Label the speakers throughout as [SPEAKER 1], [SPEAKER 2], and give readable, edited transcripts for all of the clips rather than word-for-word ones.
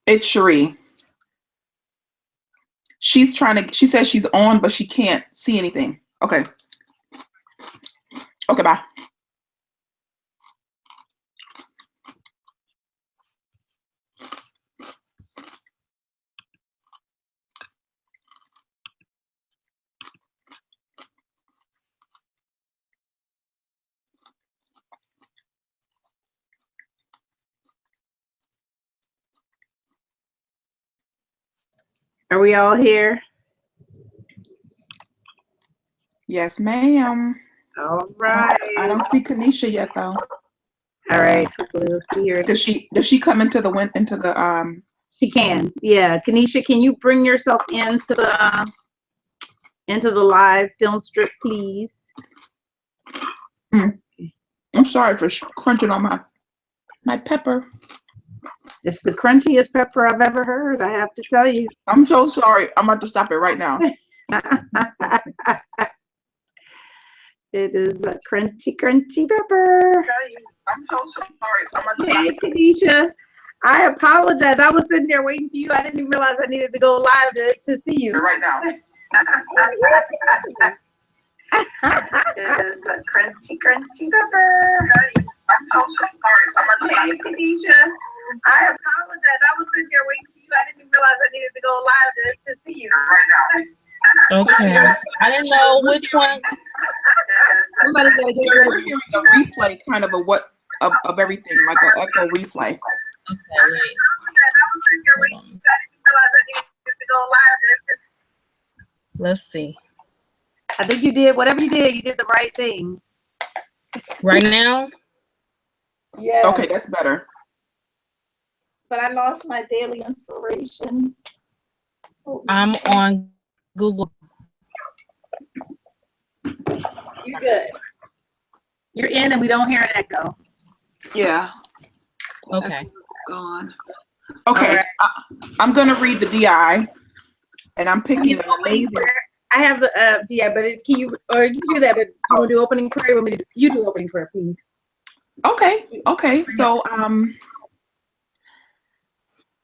[SPEAKER 1] It's Cherie. She's she says she's on, but she can't see anything. Okay. Okay, bye.
[SPEAKER 2] Are we all here?
[SPEAKER 1] Yes, ma'am.
[SPEAKER 2] All right.
[SPEAKER 1] I don't see Kanisha yet, though.
[SPEAKER 2] All right. Hopefully we'll see her.
[SPEAKER 1] Does she come into the
[SPEAKER 2] She can. Yeah. Kanisha, can you bring yourself into the live film strip, please?
[SPEAKER 1] I'm sorry for crunching on my pepper.
[SPEAKER 2] It's the crunchiest pepper I've ever heard, I have to tell you.
[SPEAKER 1] I'm so sorry. I'm about to stop it right now.
[SPEAKER 2] It is a crunchy pepper.
[SPEAKER 1] I'm so sorry.
[SPEAKER 2] Hey, Kanisha, I apologize. I was sitting there waiting for you. I didn't even realize I needed to go live to see you.
[SPEAKER 1] Right now.
[SPEAKER 2] It is a crunchy pepper.
[SPEAKER 1] I'm so sorry.
[SPEAKER 2] Hey, Kanisha, I apologize. I was sitting there waiting for you. I didn't even realize I needed to go live to see you.
[SPEAKER 1] Right now.
[SPEAKER 3] Okay. I didn't know which one.
[SPEAKER 2] Somebody's got to get rid of
[SPEAKER 1] We're hearing a replay, kind of of everything, like an echo replay.
[SPEAKER 3] Okay, wait. Hold on. Let's see.
[SPEAKER 2] I think you did, whatever you did the right thing.
[SPEAKER 3] Right now?
[SPEAKER 2] Yeah.
[SPEAKER 1] Okay, that's better.
[SPEAKER 2] But I lost my daily inspiration.
[SPEAKER 3] I'm on Google.
[SPEAKER 2] You're good. You're in and we don't hear an echo.
[SPEAKER 1] Yeah.
[SPEAKER 3] Okay.
[SPEAKER 1] Gone. Okay,
[SPEAKER 2] Right.
[SPEAKER 1] I'm gonna read the DI, and I'm picking an amazing.
[SPEAKER 2] I have the DI, but can you, or you can do that, but you want to do opening prayer? You do opening prayer, please.
[SPEAKER 1] Okay. So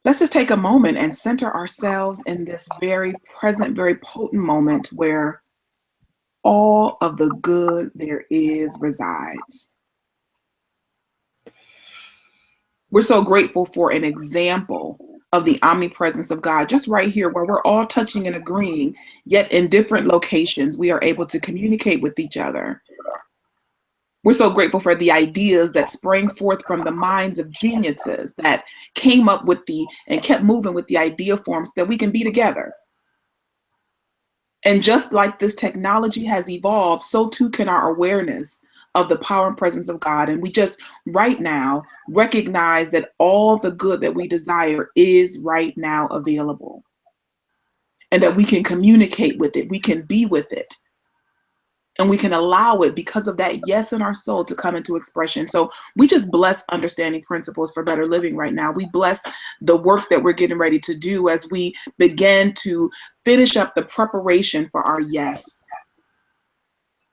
[SPEAKER 1] let's just take a moment and center ourselves in this very present, very potent moment where all of the good there is resides. We're so grateful for an example of the omnipresence of God, just right here where we're all touching and agreeing, yet in different locations, we are able to communicate with each other. We're so grateful for the ideas that sprang forth from the minds of geniuses that came up with and kept moving with the idea forms that we can be together. And just like this technology has evolved, so too can our awareness of the power and presence of God. And we just right now recognize that all the good that we desire is right now available. And that we can communicate with it, we can be with it. And we can allow it because of that yes in our soul to come into expression. So we just bless understanding principles for better living right now. We bless the work that we're getting ready to do as we begin to finish up the preparation for our yes.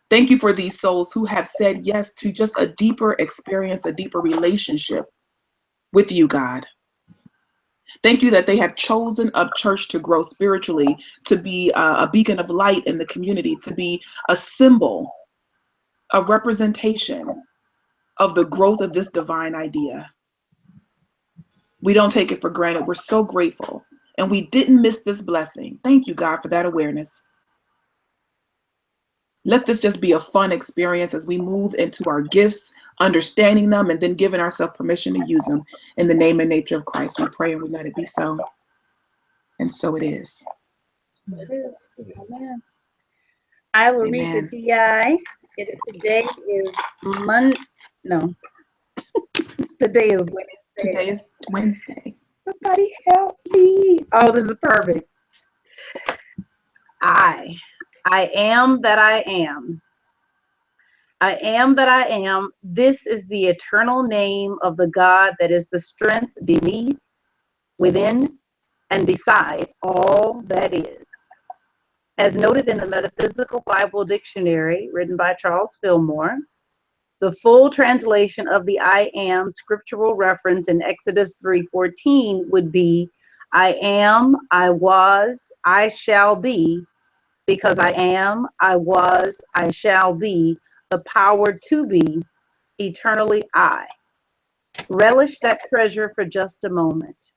[SPEAKER 1] Thank you for these souls who have said yes to just a deeper experience, a deeper relationship with you, God. Thank you that they have chosen a church to grow spiritually, to be a beacon of light in the community, to be a symbol, a representation of the growth of this divine idea. We don't take it for granted. We're so grateful. And we didn't miss this blessing. Thank you, God, for that awareness. Let this just be a fun experience as we move into our gifts, understanding them, and then giving ourselves permission to use them. In the name and nature of Christ, we pray and we let it be so. And so it is.
[SPEAKER 2] Amen. I will read the DI. Today is Today is Wednesday.
[SPEAKER 1] Today is Wednesday.
[SPEAKER 2] Somebody help me. Oh, this is perfect. I am that I am. I am that I am. This is the eternal name of the God that is the strength beneath, within, and beside all that is. As noted in the Metaphysical Bible Dictionary, written by Charles Fillmore, the full translation of the I am scriptural reference in Exodus 3:14 would be, I am, I was, I shall be, because I am, I was, I shall be, the power to be, eternally I. Relish that treasure for just a moment.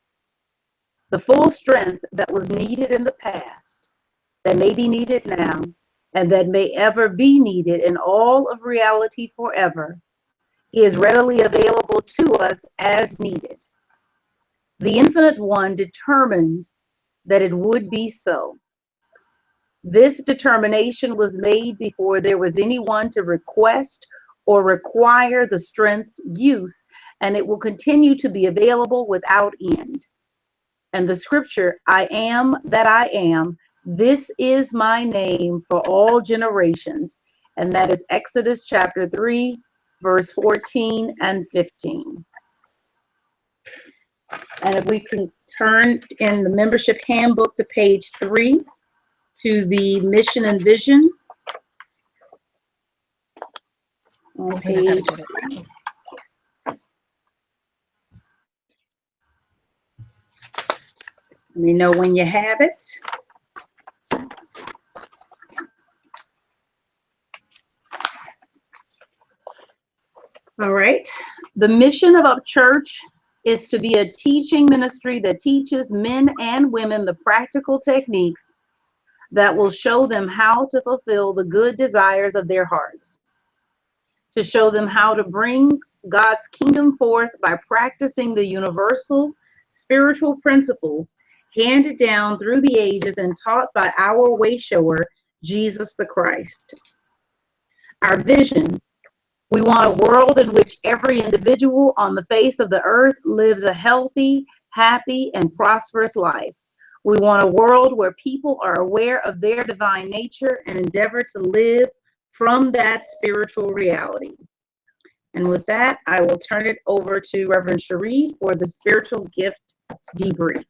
[SPEAKER 2] The full strength that was needed in the past, that may be needed now, and that may ever be needed in all of reality forever, is readily available to us as needed. The Infinite One determined that it would be so. This determination was made before there was anyone to request or require the strength's use, and it will continue to be available without end. And the scripture, I am that I am, this is my name for all generations. And that is Exodus chapter 3, verse 14 and 15. And if we can turn in the membership handbook to page 3 to the mission and vision. On page, let me know when you have it. All right. The mission of a church is to be a teaching ministry that teaches men and women the practical techniques that will show them how to fulfill the good desires of their hearts, to show them how to bring God's kingdom forth by practicing the universal spiritual principles handed down through the ages and taught by our way shower, Jesus the Christ. Our vision: we want a world in which every individual on the face of the earth lives a healthy, happy, and prosperous life. We want a world where people are aware of their divine nature and endeavor to live from that spiritual reality. And with that, I will turn it over to Reverend Cherie for the spiritual gift debrief.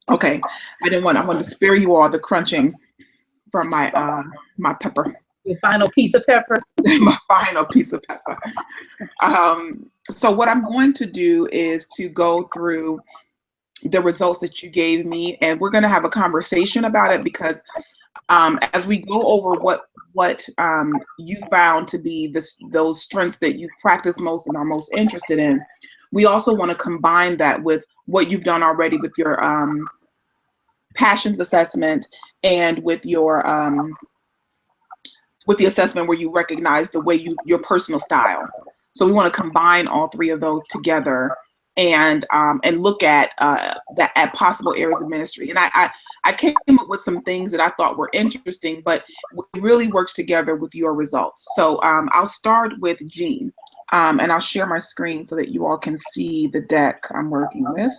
[SPEAKER 1] Okay, I wanted to spare you all the crunching from my my pepper.
[SPEAKER 2] Your final piece of pepper.
[SPEAKER 1] My final piece of pepper. So what I'm going to do is to go through the results that you gave me, and we're going to have a conversation about it, because as we go over what you found to be those strengths that you practice most and are most interested in, we also want to combine that with what you've done already with your passions assessment and with your with the assessment where you recognize the way your personal style. So we want to combine all three of those together and look at at possible areas of ministry. And I came up with some things that I thought were interesting, but it really works together with your results. So I'll start with Jean, and I'll share my screen so that you all can see the deck I'm working with.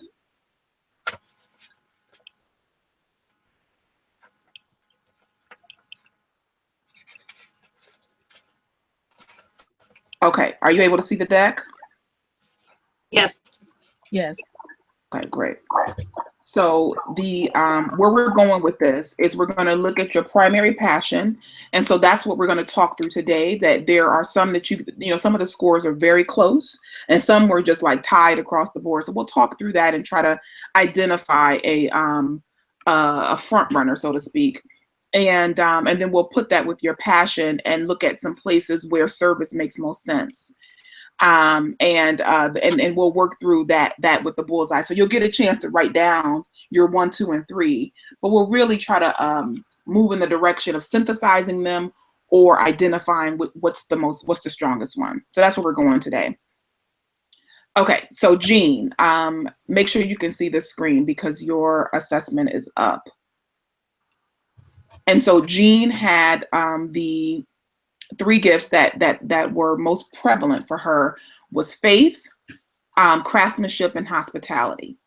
[SPEAKER 1] Okay, are you able to see the deck?
[SPEAKER 2] Yes.
[SPEAKER 3] Yes.
[SPEAKER 1] Okay, great. So the where we're going with this is we're going to look at your primary passion, and so that's what we're going to talk through today. That there are some that some of the scores are very close, and some were just like tied across the board. So we'll talk through that and try to identify a front runner, so to speak. And then we'll put that with your passion and look at some places where service makes most sense. And we'll work through that with the bullseye. So you'll get a chance to write down your 1, 2, and 3, but we'll really try to move in the direction of synthesizing them or identifying what's the strongest one. So that's where we're going today. Okay, so Jean, make sure you can see the screen because your assessment is up. And so Jean had the 3 gifts that were most prevalent for her was faith, craftsmanship, and hospitality.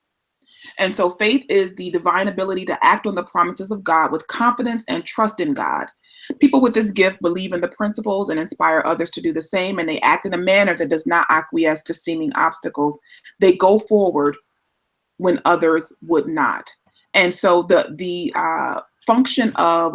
[SPEAKER 1] And so faith is the divine ability to act on the promises of God with confidence and trust in God. People with this gift believe in the principles and inspire others to do the same, and they act in a manner that does not acquiesce to seeming obstacles. They go forward when others would not. And so the function of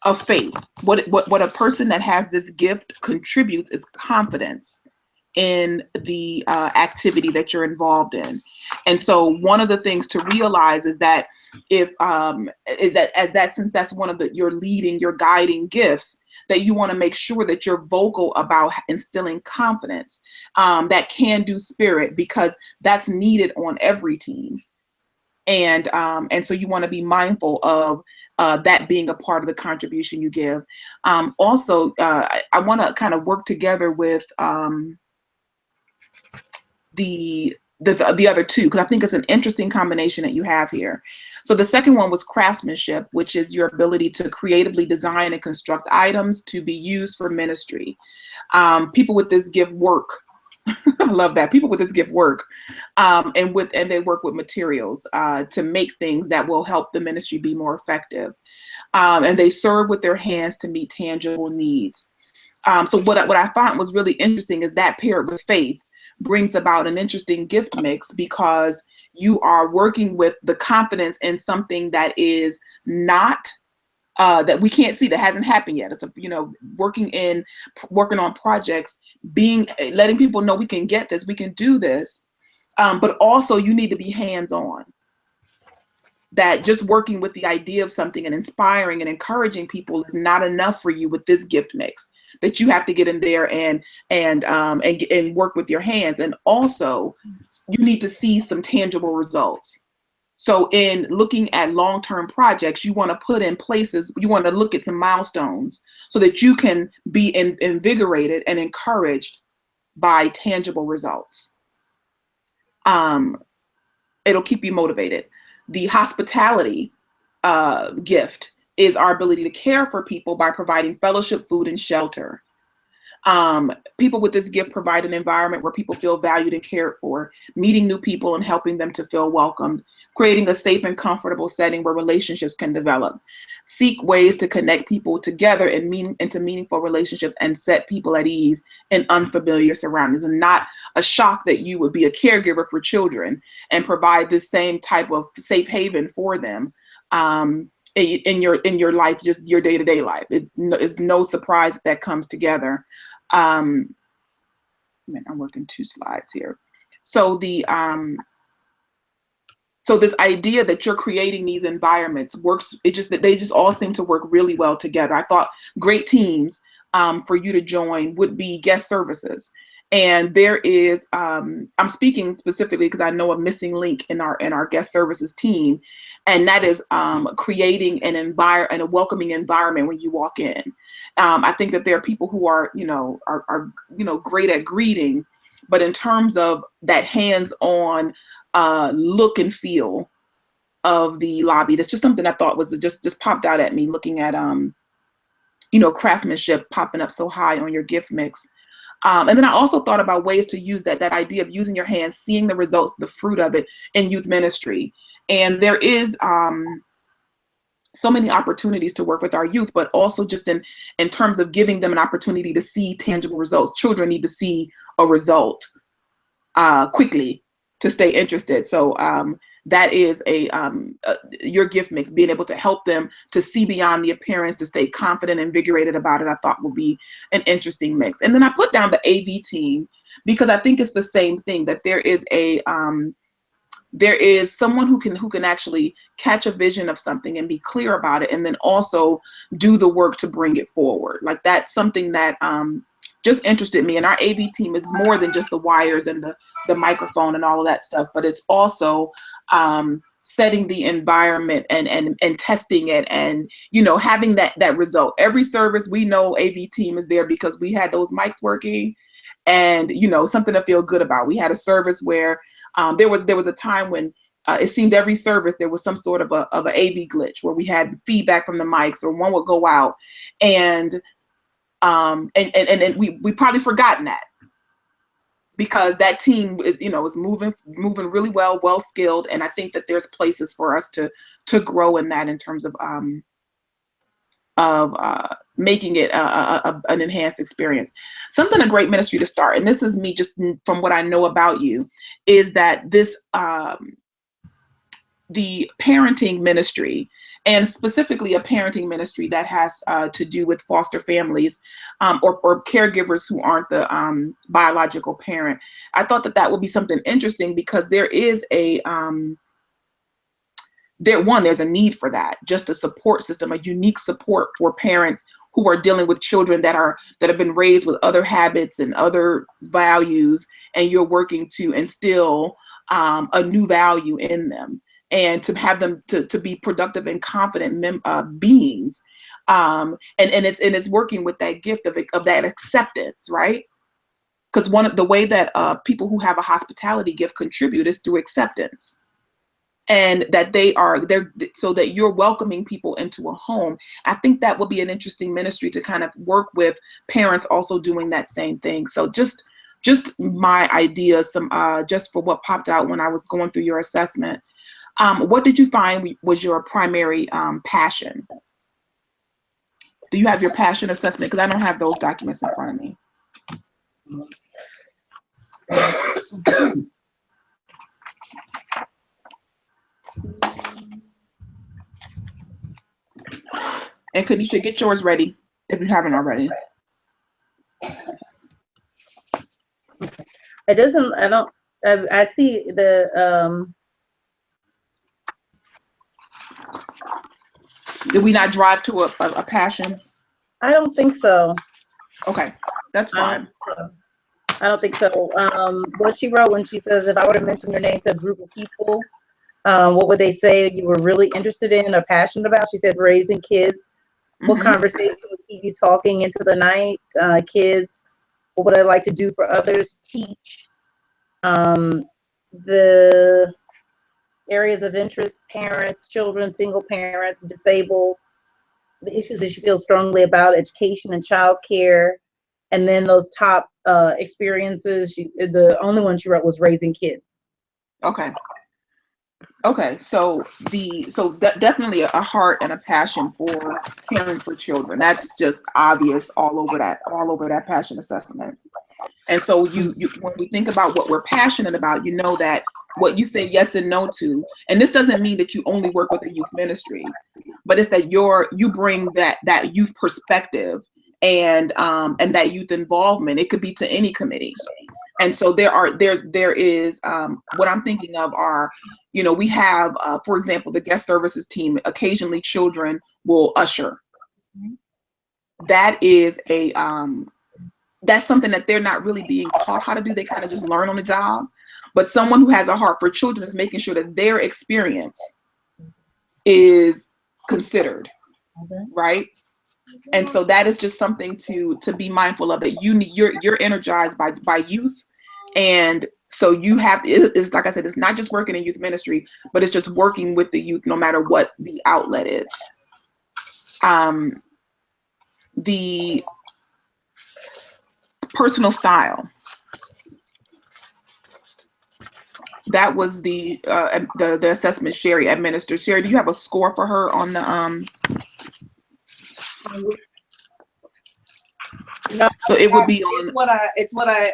[SPEAKER 1] of faith. What a person that has this gift contributes is confidence in the activity that you're involved in. And so one of the things to realize is that since that's one of your guiding gifts, that you want to make sure that you're vocal about instilling confidence, that can-do spirit, because that's needed on every team. And so you want to be mindful of that being a part of the contribution you give. Also, I want to kind of work together with the other two, because I think it's an interesting combination that you have here. So the second one was craftsmanship, which is your ability to creatively design and construct items to be used for ministry. People with this gift work. I love that. People with this gift work, and they work with materials to make things that will help the ministry be more effective. And they serve with their hands to meet tangible needs. So what I found was really interesting is that paired with faith brings about an interesting gift mix, because you are working with the confidence in something that is not that we can't see, that hasn't happened yet. It's working on projects, letting people know we can get this, we can do this, but also you need to be hands-on. That just working with the idea of something and inspiring and encouraging people is not enough for you with this gift mix. That you have to get in there and work with your hands, and also you need to see some tangible results. So in looking at long-term projects, you want to put in places, you want to look at some milestones so that you can be invigorated and encouraged by tangible results. It'll keep you motivated. The hospitality gift is our ability to care for people by providing fellowship, food, and shelter. People with this gift provide an environment where people feel valued and cared for, meeting new people and helping them to feel welcomed, creating a safe and comfortable setting where relationships can develop. Seek ways to connect people together into meaningful relationships and set people at ease in unfamiliar surroundings. And not a shock that you would be a caregiver for children and provide this same type of safe haven for them in your life, just your day-to-day life. It's no surprise that comes together. I'm working two slides here. So so this idea that you're creating these environments works. They just all seem to work really well together. I thought great teams for you to join would be guest services. And there is, I'm speaking specifically because I know a missing link in our guest services team, and that is creating a welcoming environment when you walk in. I think that there are people who are great at greeting, but in terms of that hands-on look and feel of the lobby, that's just something I thought was just popped out at me looking at craftsmanship popping up so high on your gift mix. And then I also thought about ways to use that idea of using your hands, seeing the results, the fruit of it in youth ministry. And there is so many opportunities to work with our youth, but also just in terms of giving them an opportunity to see tangible results. Children need to see a result quickly to stay interested. So that is your gift mix, being able to help them to see beyond the appearance, to stay confident and invigorated about it, I thought will be an interesting mix. And then I put down the AV team because I think it's the same thing, that there is someone who can actually catch a vision of something and be clear about it, and then also do the work to bring it forward. Like that's something that just interested me. And our AV team is more than just the wires and the microphone and all of that stuff, but it's also setting the environment and testing it, and having that result. Every service, we know AV team is there because we had those mics working, and something to feel good about. We had a service where there was a time when it seemed every service there was some sort of a AV glitch where we had feedback from the mics, or one would go out, and we probably forgotten that, because that team is moving really well skilled, and I think that there's places for us to grow in that, in terms of making it an enhanced experience. Something a great ministry to start, and this is me just from what I know about you, is that this the parenting ministry and specifically a parenting ministry that has to do with foster families, or caregivers who aren't the biological parent. I thought that would be something interesting because there is there's a need for that, just a support system, a unique support for parents who are dealing with children that have been raised with other habits and other values, and you're working to instill a new value in them, and to have them to be productive and confident beings, and it's working with that gift of that acceptance, right? Because one of the way that people who have a hospitality gift contribute is through acceptance, and that they're so that you're welcoming people into a home. I think that would be an interesting ministry to kind of work with parents also doing that same thing. So just my ideas, some just for what popped out when I was going through your assessment. What did you find was your primary passion? Do you have your passion assessment? Because I don't have those documents in front of me. And Kanisha, get yours ready if you haven't already.
[SPEAKER 2] It doesn't, I see the,
[SPEAKER 1] Did we not drive to a passion?
[SPEAKER 2] I don't think so.
[SPEAKER 1] Okay, that's fine.
[SPEAKER 2] I don't think so. What she wrote when she says, if I were to mention your name to a group of people, what would they say you were really interested in or passionate about? She said raising kids. What conversation would keep you talking into the night? Kids. What would I like to do for others? Teach. The areas of interest: parents, children, single parents, disabled. The issues that she feels strongly about: education and childcare. And then those top experiences, the only one she wrote was raising kids.
[SPEAKER 1] Okay, so definitely a heart and a passion for caring for children. That's just obvious all over that passion assessment. And so you when we think about what we're passionate about, you know that what you say yes and no to, and this doesn't mean that you only work with a youth ministry, but it's that you bring that youth perspective and that youth involvement. It could be to any committee. And so there is what I'm thinking of are, we have, for example, the guest services team. Occasionally children will usher. That is that's something that they're not really being taught how to do. They kind of just learn on the job. But someone who has a heart for children is making sure that their experience is considered, right? And so that is just something to be mindful of, that you're energized by youth. And so you have, it's like I said, it's not just working in youth ministry, but it's just working with the youth no matter what the outlet is. The personal style. That was the assessment Sherry administered. Sherry, do you have a score for her on the
[SPEAKER 2] No,
[SPEAKER 1] so it would be on.
[SPEAKER 2] It's what I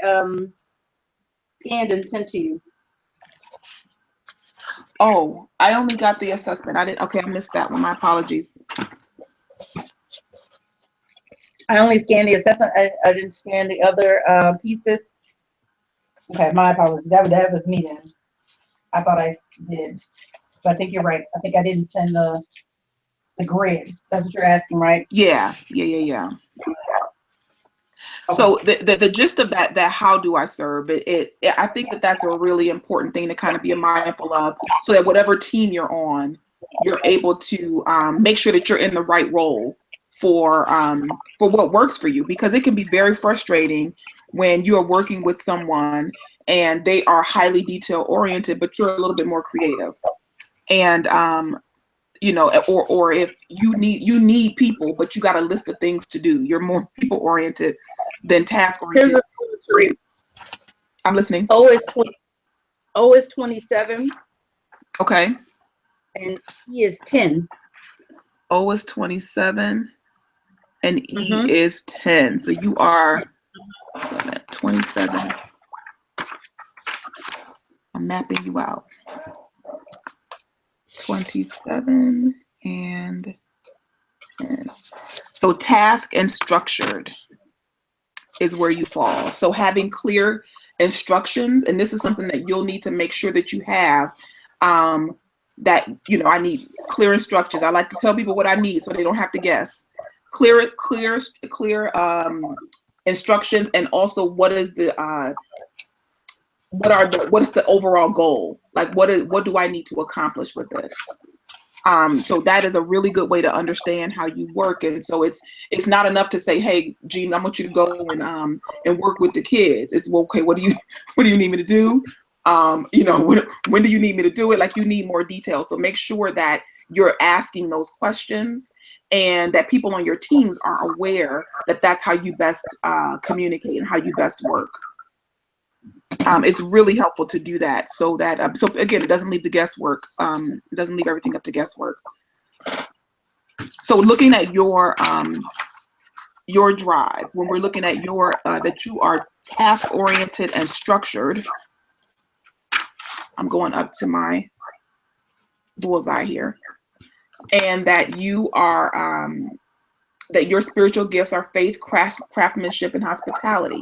[SPEAKER 2] scanned and sent to you.
[SPEAKER 1] Oh, I only got the assessment. I missed that one. My apologies.
[SPEAKER 2] I only scanned the assessment. I didn't scan the other pieces. Okay, my apologies. That was me then. I thought I did. But I think you're right. I think I didn't send the grid. That's what you're asking, right?
[SPEAKER 1] Yeah. Okay. So the gist of that how do I serve it, I think that's a really important thing to kind of be mindful of, so that whatever team you're on, you're able to make sure that you're in the right role for what works for you, because it can be very frustrating when you are working with someone and they are highly detail oriented, but you're a little bit more creative. And or if you need people, but you got a list of things to do, you're more people oriented than task oriented. I'm listening.
[SPEAKER 2] O is 27.
[SPEAKER 1] Okay.
[SPEAKER 2] And E is 10.
[SPEAKER 1] O is 27 and E is 10. So you are 27. I'm mapping you out. 27 And so task and structured is where you fall. So having clear instructions, and this is something that you'll need to make sure that you have, that, I need clear instructions. I like to tell people what I need so they don't have to guess. Clear instructions, and also what is the what's the overall goal? Like what do I need to accomplish with this? So that is a really good way to understand how you work. And so it's not enough to say, hey, Jean, I want you to go and work with the kids. It's, well, okay, what do you need me to do? When do you need me to do it? Like, you need more details. So make sure that you're asking those questions, and that people on your teams are aware that that's how you best communicate and how you best work. It's really helpful to do that, so that so again, it doesn't leave the guesswork. It doesn't leave everything up to guesswork. So looking at your drive, when we're looking at your that you are task oriented and structured. I'm going up to my bullseye here, and that you are that your spiritual gifts are faith, craftsmanship, and hospitality.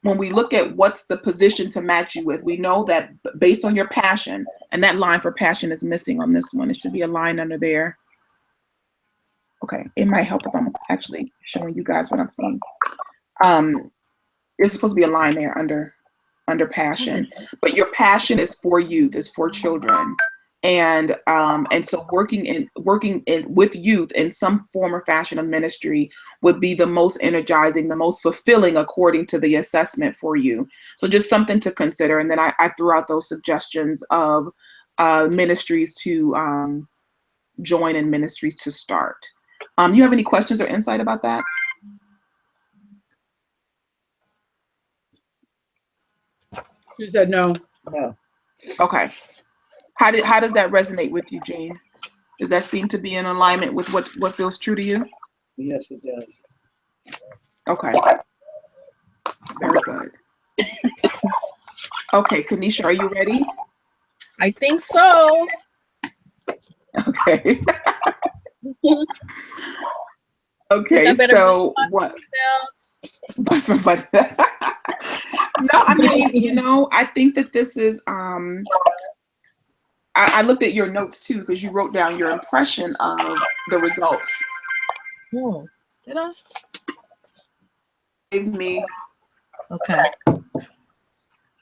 [SPEAKER 1] When we look at what's the position to match you with, we know that based on your passion, and that line for passion is missing on this one. It should be a line under there. Okay, it might help if I'm actually showing you guys what I'm seeing. There's supposed to be a line there under passion, but your passion is for youth, is for children. And so working with youth in some form or fashion of ministry would be the most energizing, the most fulfilling, according to the assessment for you. So just something to consider. And then I threw out those suggestions of ministries to join and ministries to start. You have any questions or insight about that?
[SPEAKER 2] She said no.
[SPEAKER 4] No.
[SPEAKER 1] Okay. How does that resonate with you, Jean? Does that seem to be in alignment with what feels true to you?
[SPEAKER 4] Yes, it does.
[SPEAKER 1] Okay. Very good. Okay, Kanisha, are you ready?
[SPEAKER 3] I think so.
[SPEAKER 1] Okay. Okay, so what? Bust my butt. No, I mean, I think that this is I looked at your notes too, because you wrote down your impression of the results.
[SPEAKER 3] Oh, did I?
[SPEAKER 1] Give me.
[SPEAKER 3] Okay.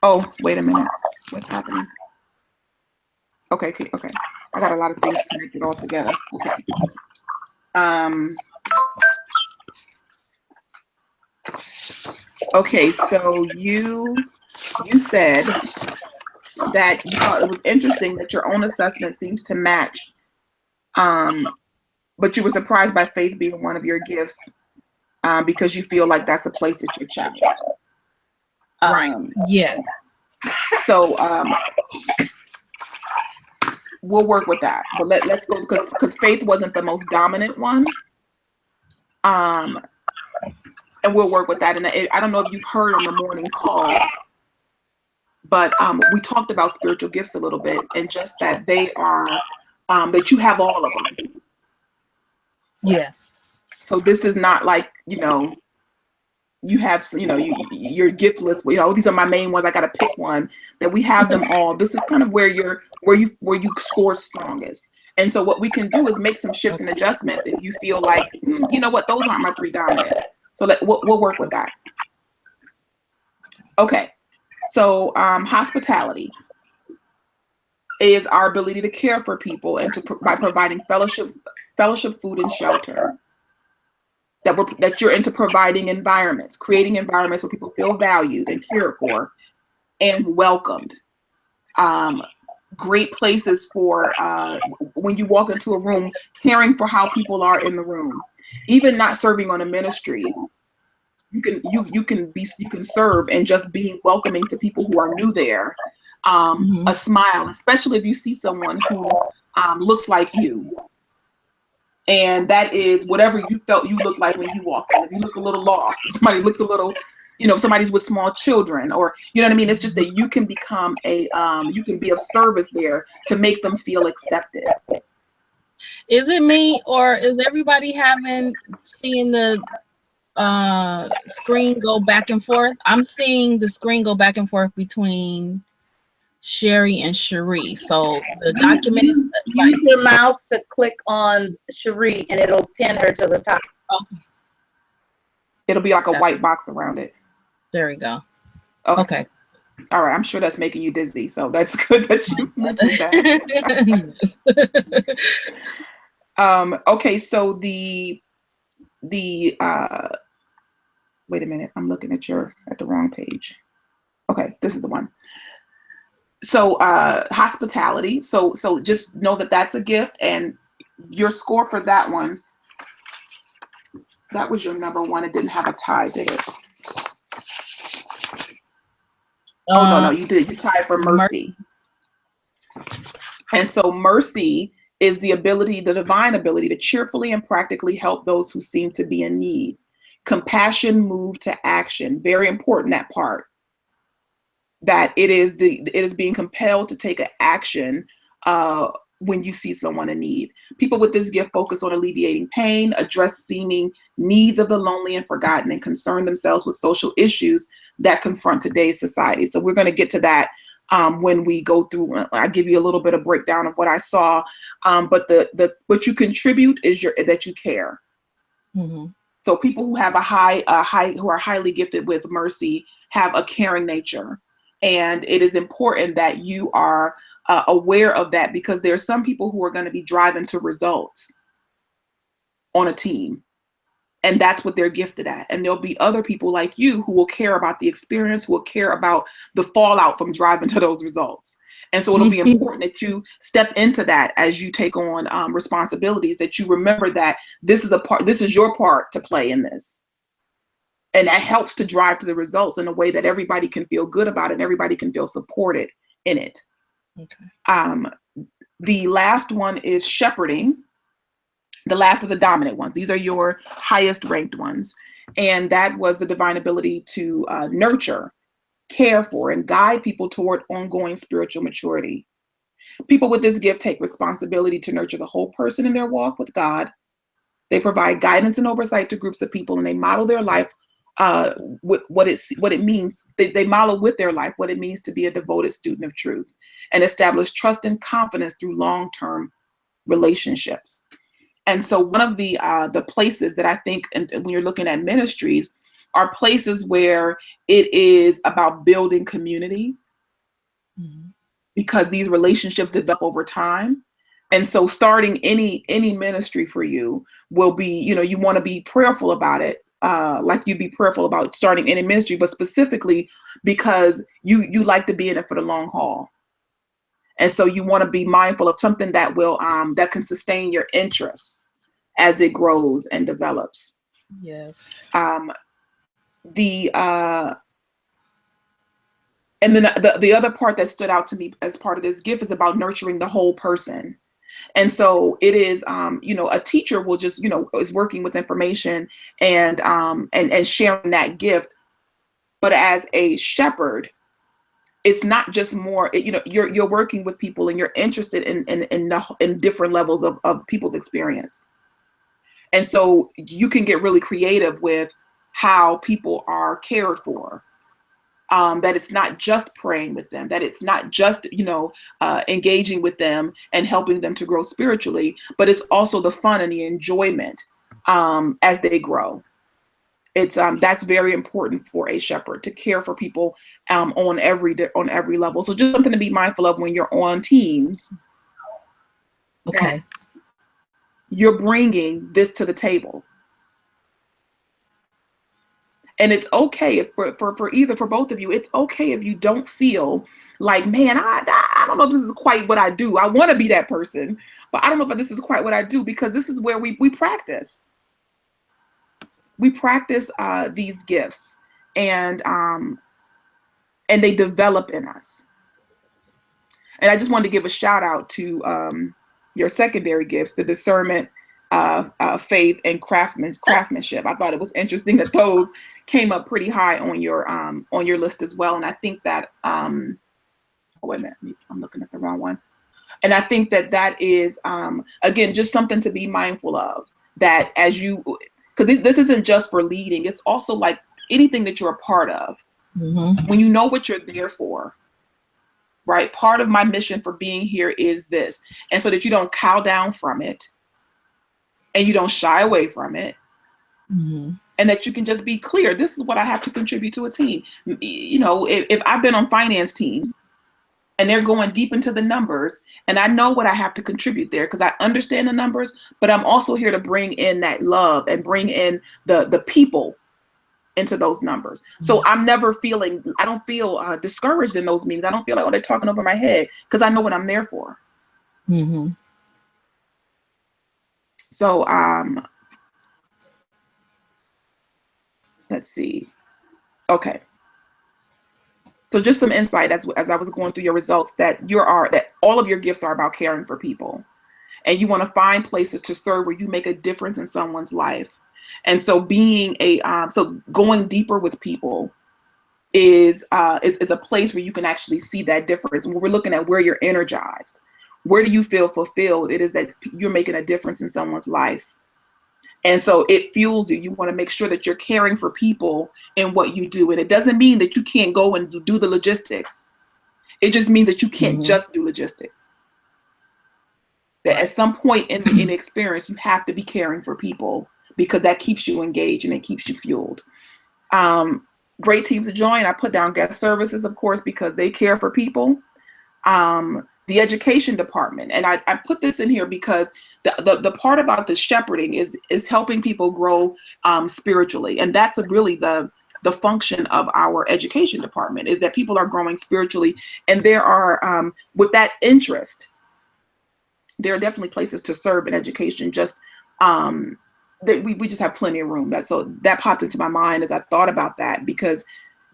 [SPEAKER 1] Oh, wait a minute. What's happening? Okay. I got a lot of things connected all together. Okay. Okay, so you said that you thought it was interesting that your own assessment seems to match, but you were surprised by faith being one of your gifts, because you feel like that's a place that you're challenged.
[SPEAKER 3] Right. Yeah.
[SPEAKER 1] So we'll work with that, but let's go, because faith wasn't the most dominant one, and we'll work with that. And I don't know if you've heard on the morning call, but we talked about spiritual gifts a little bit, and just that they are that you have all of them.
[SPEAKER 3] Yes.
[SPEAKER 1] So this is not like, you have, you're giftless. These are my main ones. I got to pick one. That we have them all. This is kind of where you score strongest. And so what we can do is make some shifts and adjustments if you feel like, you know what, those aren't my three dominant. So we'll work with that. Okay. So hospitality is our ability to care for people and by providing fellowship, food, and shelter. That you're into providing environments, creating environments where people feel valued and cared for and welcomed. Great places for when you walk into a room, caring for how people are in the room. Even not serving on a ministry, you can serve and just being welcoming to people who are new there. A smile, especially if you see someone who looks like you. And that is whatever you felt you looked like when you walked in. If you look a little lost, if somebody looks a little, somebody's with small children, or you know what I mean? It's just that you can become you can be of service there to make them feel accepted.
[SPEAKER 3] Is it me or is everybody seeing the screen go back and forth? I'm seeing the screen go back and forth between Sherry and Cherie. So the document
[SPEAKER 2] use your mouse to click on Cherie and it'll pin her to the top.
[SPEAKER 3] Okay.
[SPEAKER 1] It'll be like a white box around it.
[SPEAKER 3] There we go.
[SPEAKER 1] Okay.
[SPEAKER 3] Okay.
[SPEAKER 1] All right. I'm sure that's making you dizzy. So that's good that you mentioned that. Okay. So the wait a minute. I'm looking at the wrong page. Okay. This is the one. So hospitality. So just know that that's a gift, and your score for that one, that was your number one. It didn't have a tie, did it? Oh, no, you did. You tied for mercy. And so mercy is the divine ability to cheerfully and practically help those who seem to be in need. Compassion moved to action. Very important, that part. That it is being compelled to take an action when you see someone in need. People with this gift focus on alleviating pain, address seeming needs of the lonely and forgotten, and concern themselves with social issues that confront today's society. So we're going to get to that when we go through. I'll give you a little bit of breakdown of what I saw, but the what you contribute is that you care.
[SPEAKER 3] Mm-hmm.
[SPEAKER 1] So people who have who are highly gifted with mercy have a caring nature. And it is important that you are aware of that, because there are some people who are going to be driving to results on a team. And that's what they're gifted at. And there'll be other people like you who will care about the experience, who will care about the fallout from driving to those results. And so it'll be important that you step into that as you take on responsibilities, that you remember that this is your part to play in this. And that helps to drive to the results in a way that everybody can feel good about it and everybody can feel supported in it. Okay. The last one is shepherding, the last of the dominant ones. These are your highest ranked ones. And that was the divine ability to nurture, care for, and guide people toward ongoing spiritual maturity. People with this gift take responsibility to nurture the whole person in their walk with God. They provide guidance and oversight to groups of people, and they model their life what it means. They model with their life what it means to be a devoted student of truth, and establish trust and confidence through long-term relationships. And so one of the places that I think, and when you're looking at ministries, are places where it is about building community, because these relationships develop over time. And so starting any ministry for you will be, you want to be prayerful about it. Like you'd be prayerful about starting any ministry, but specifically because you like to be in it for the long haul. And so you want to be mindful of something that will that can sustain your interests as it grows and develops.
[SPEAKER 3] Yes.
[SPEAKER 1] And then the other part that stood out to me as part of this gift is about nurturing the whole person. And so it is, a teacher will just, is working with information and sharing that gift. But as a shepherd, it's not just more, you're working with people and you're interested in different levels of people's experience. And so you can get really creative with how people are cared for. That it's not just praying with them, that it's not just, engaging with them and helping them to grow spiritually, but it's also the fun and the enjoyment as they grow. It's that's very important for a shepherd, to care for people on every level. So just something to be mindful of when you're on teams.
[SPEAKER 3] Okay.
[SPEAKER 1] You're bringing this to the table. And it's okay for both of you. It's okay if you don't feel like, man, I don't know if this is quite what I do. I want to be that person, but I don't know if this is quite what I do, because this is where we practice. We practice these gifts, and they develop in us. And I just wanted to give a shout out to your secondary gifts, the discernment, faith, and craftsmanship. I thought it was interesting that those came up pretty high on your list as well. And I think that wait a minute, I'm looking at the wrong one. And I think that that is, again, just something to be mindful of, that as you, because this isn't just for leading, it's also like anything that you're a part of.
[SPEAKER 3] Mm-hmm.
[SPEAKER 1] When you know what you're there for, right? Part of my mission for being here is this. And so that you don't cow down from it and you don't shy away from it.
[SPEAKER 3] Mm-hmm.
[SPEAKER 1] And that you can just be clear. This is what I have to contribute to a team. You know, if I've been on finance teams and they're going deep into the numbers, and I know what I have to contribute there because I understand the numbers, but I'm also here to bring in that love and bring in the people into those numbers. So I'm never feeling, I don't feel discouraged in those meetings. I don't feel like, oh, they're talking over my head, because I know what I'm there for.
[SPEAKER 3] Mm-hmm.
[SPEAKER 1] So let's see. Okay. So just some insight as I was going through your results, that that all of your gifts are about caring for people. And you want to find places to serve where you make a difference in someone's life. And so being so going deeper with people is a place where you can actually see that difference. When we're looking at where you're energized, where do you feel fulfilled? It is that you're making a difference in someone's life. And so it fuels you. You want to make sure that you're caring for people in what you do. And it doesn't mean that you can't go and do the logistics. It just means that you can't
[SPEAKER 3] Mm-hmm.
[SPEAKER 1] just do logistics. That at some point in experience, you have to be caring for people, because that keeps you engaged and it keeps you fueled. Great teams to join. I put down guest services, of course, because they care for people. The education department, and I put this in here because the part about the shepherding is helping people grow spiritually, and that's really the function of our education department, is that people are growing spiritually, and there are with that interest, there are definitely places to serve in education. Just that we just have plenty of room. That popped into my mind as I thought about that, because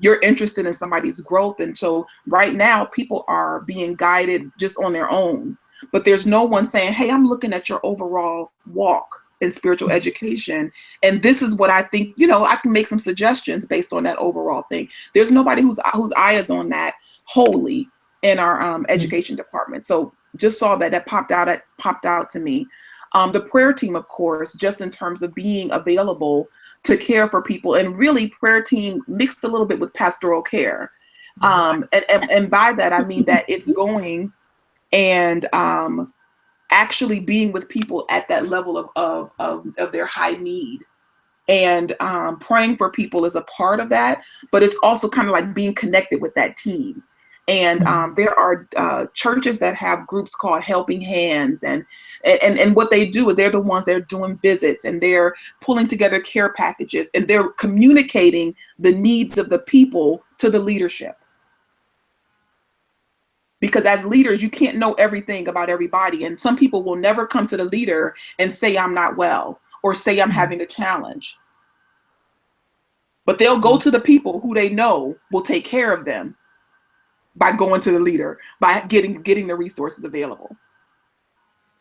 [SPEAKER 1] you're interested in somebody's growth. And so right now people are being guided just on their own, but there's no one saying, hey, I'm looking at your overall walk in spiritual education, and this is what I think, I can make some suggestions based on that overall thing. There's nobody whose eye is on that wholly in our education department. So just saw that popped out to me. The prayer team, of course, just in terms of being available to care for people, and really prayer team mixed a little bit with pastoral care. And by that, I mean that it's going and actually being with people at that level of their high need. And praying for people is a part of that, but it's also kind of like being connected with that team. And there are churches that have groups called Helping Hands, and what they do is they're the ones that are doing visits, and they're pulling together care packages, and they're communicating the needs of the people to the leadership. Because as leaders, you can't know everything about everybody, and some people will never come to the leader and say, I'm not well, or say I'm having a challenge. But they'll go to the people who they know will take care of them by going to the leader, by getting the resources available.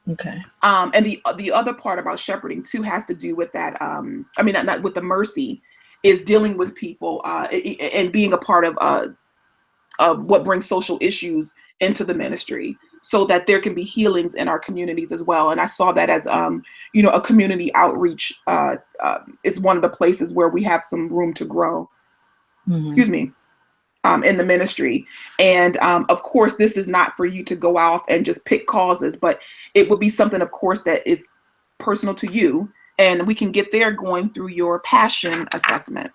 [SPEAKER 3] Okay.
[SPEAKER 1] And the other part about shepherding too has to do with that. I mean, not with the mercy, is dealing with people and being a part of what brings social issues into the ministry, so that there can be healings in our communities as well. And I saw that as a community outreach is one of the places where we have some room to grow. Excuse me. In the ministry. And of course, this is not for you to go out and just pick causes, but it would be something, of course, that is personal to you. And we can get there going through your passion assessment.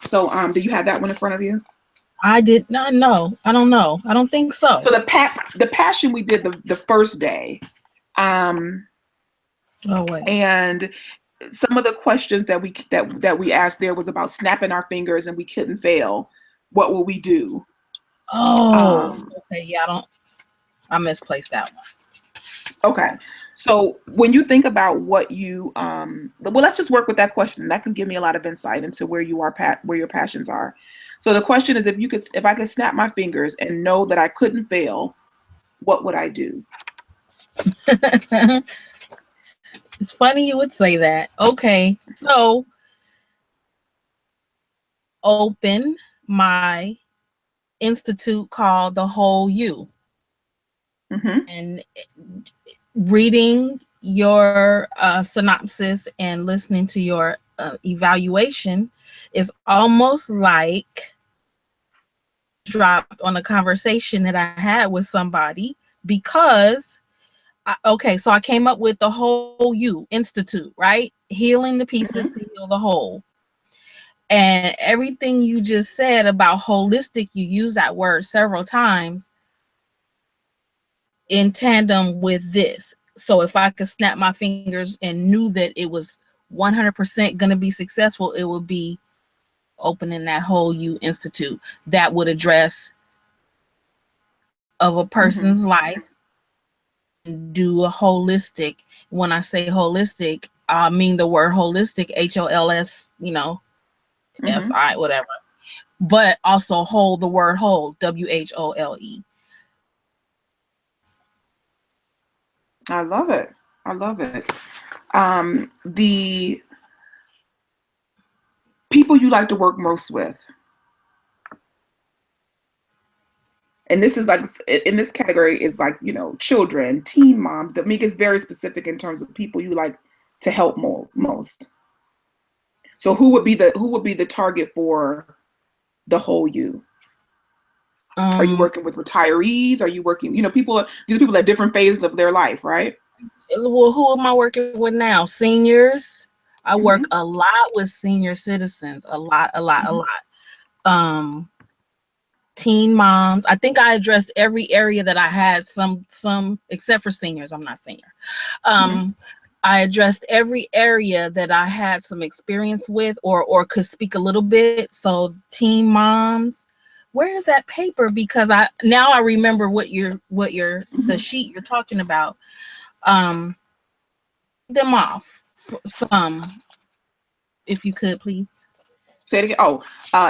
[SPEAKER 1] So do you have that one in front of you?
[SPEAKER 3] I did not know. I don't know. I don't think so.
[SPEAKER 1] So the passion we did the first day.
[SPEAKER 3] Oh, wait.
[SPEAKER 1] And some of the questions that we asked there was about snapping our fingers and we couldn't fail. What will we do?
[SPEAKER 3] Oh, okay. Yeah, I misplaced that one.
[SPEAKER 1] Okay. So when you think about what you let's just work with that question. That can give me a lot of insight into where you are, where your passions are. So the question is, if I could snap my fingers and know that I couldn't fail, what would I do?
[SPEAKER 3] It's funny you would say that. Okay. So open my institute called The Whole You. And reading your synopsis and listening to your evaluation is almost like dropped on a conversation that I had with somebody, because so I came up with the Whole You Institute, right? Healing the pieces to heal the whole. And everything you just said about holistic, you use that word several times in tandem with this. So if I could snap my fingers and knew that it was 100% going to be successful, it would be opening that Whole You Institute that would address of a person's life and do a holistic. When I say holistic, I mean the word holistic, HOLS, SI, whatever, but also hold the word whole, WHOLE.
[SPEAKER 1] I love it. I love it. The people you like to work most with. And this is like, in this category is like, children, teen moms. That make it very specific in terms of people you like to help most. So who would be the target for the Whole You? Are you working with retirees? Are you working, these are people at different phases of their life, right?
[SPEAKER 3] Well, who am I working with now? Seniors. I work a lot with senior citizens. A lot. Teen moms. I think I addressed every area that I had some except for seniors. I'm not senior. I addressed every area that I had some experience with or could speak a little bit. So teen moms. Where is that paper? Because I remember what the sheet you're talking about. Them off some, if you could, please.
[SPEAKER 1] Say it again.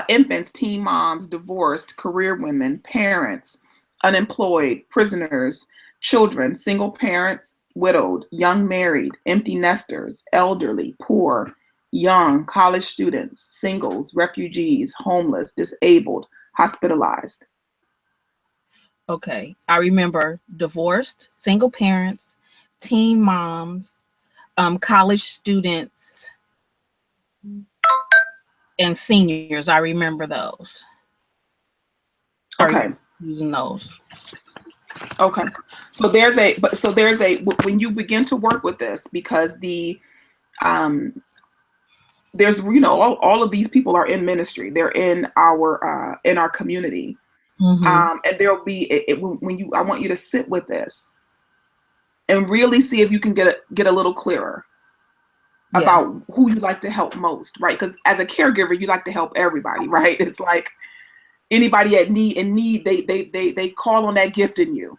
[SPEAKER 1] Infants, teen moms, divorced, career women, parents, unemployed, prisoners, children, single parents, widowed, young married, empty nesters, elderly, poor, young, college students, singles, refugees, homeless, disabled, hospitalized.
[SPEAKER 3] Okay. I remember divorced, single parents, teen moms, college students, and seniors. I remember those.
[SPEAKER 1] Okay.
[SPEAKER 3] Using those.
[SPEAKER 1] Okay. So when you begin to work with this, because there's all of these people are in ministry. They're in our community. And there'll be I want you to sit with this and really see if you can get a little clearer about who you like to help most, right? Because as a caregiver, you like to help everybody, right? It's like anybody in need, they call on that gift in you,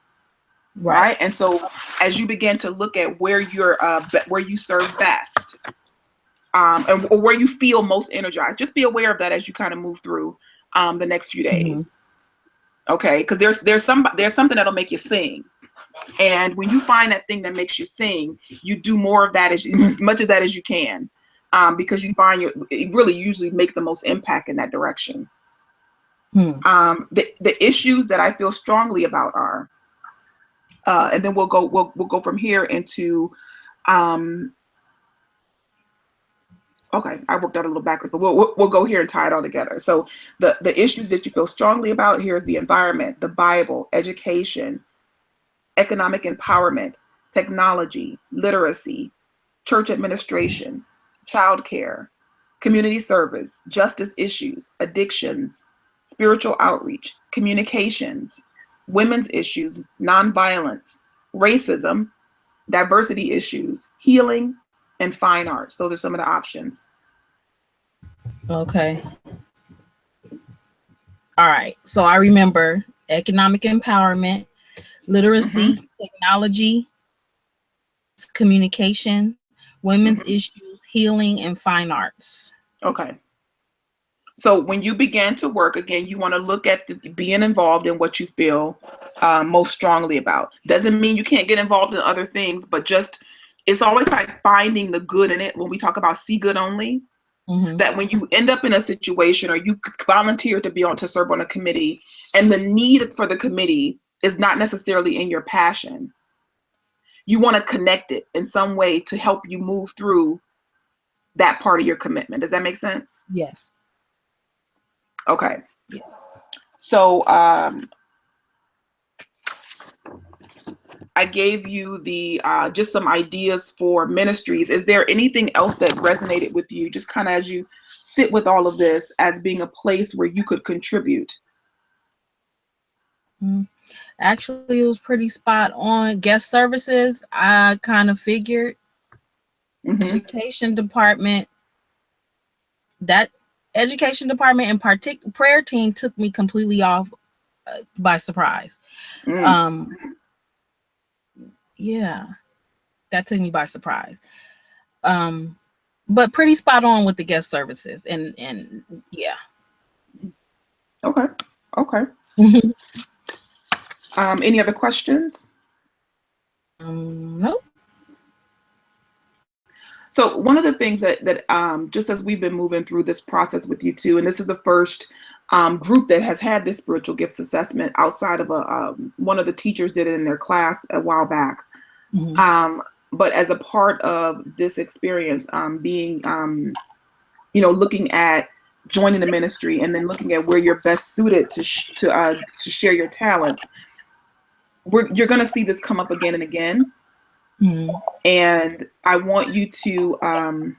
[SPEAKER 1] right? And so as you begin to look at where you serve best, and or where you feel most energized, just be aware of that as you kind of move through the next few days. Okay, because there's something that'll make you sing. And when you find that thing that makes you sing, you do more of that as much of that as you can, because you find it really usually make the most impact in that direction. The issues that I feel strongly about are, and then we'll go from here into, okay, I worked out a little backwards, but we'll go here and tie it all together. So the issues that you feel strongly about here is the environment, the Bible, education, economic empowerment, technology, literacy, church administration, childcare, community service, justice issues, addictions, spiritual outreach, communications, women's issues, nonviolence, racism, diversity issues, healing, and fine arts. Those are some of the options.
[SPEAKER 3] Okay. All right. So I remember economic empowerment, literacy, technology, communication, women's issues, healing, and fine arts.
[SPEAKER 1] Okay. So when you begin to work, again, you want to look at being involved in what you feel most strongly about. Doesn't mean you can't get involved in other things, but just, it's always like finding the good in it. When we talk about see good only, that when you end up in a situation or you volunteer to serve on a committee and the need for the committee is not necessarily in your passion. You want to connect it in some way to help you move through that part of your commitment. Does that make sense?
[SPEAKER 3] Yes.
[SPEAKER 1] Okay.
[SPEAKER 3] Yeah.
[SPEAKER 1] So I gave you the just some ideas for ministries. Is there anything else that resonated with you, just kind of as you sit with all of this, as being a place where you could contribute?
[SPEAKER 3] Actually, it was pretty spot on. Guest services, I kind of figured. Education department, that education department in particular, prayer team took me completely off by surprise. Yeah, that took me by surprise. But pretty spot on with the guest services, and yeah.
[SPEAKER 1] Okay. Any other questions?
[SPEAKER 3] Nope.
[SPEAKER 1] So one of the things that just as we've been moving through this process with you too, and this is the first group that has had this spiritual gifts assessment outside of one of the teachers did it in their class a while back. But as a part of this experience, being, looking at joining the ministry and then looking at where you're best suited to share your talents, you're going to see this come up again and again. And I want you to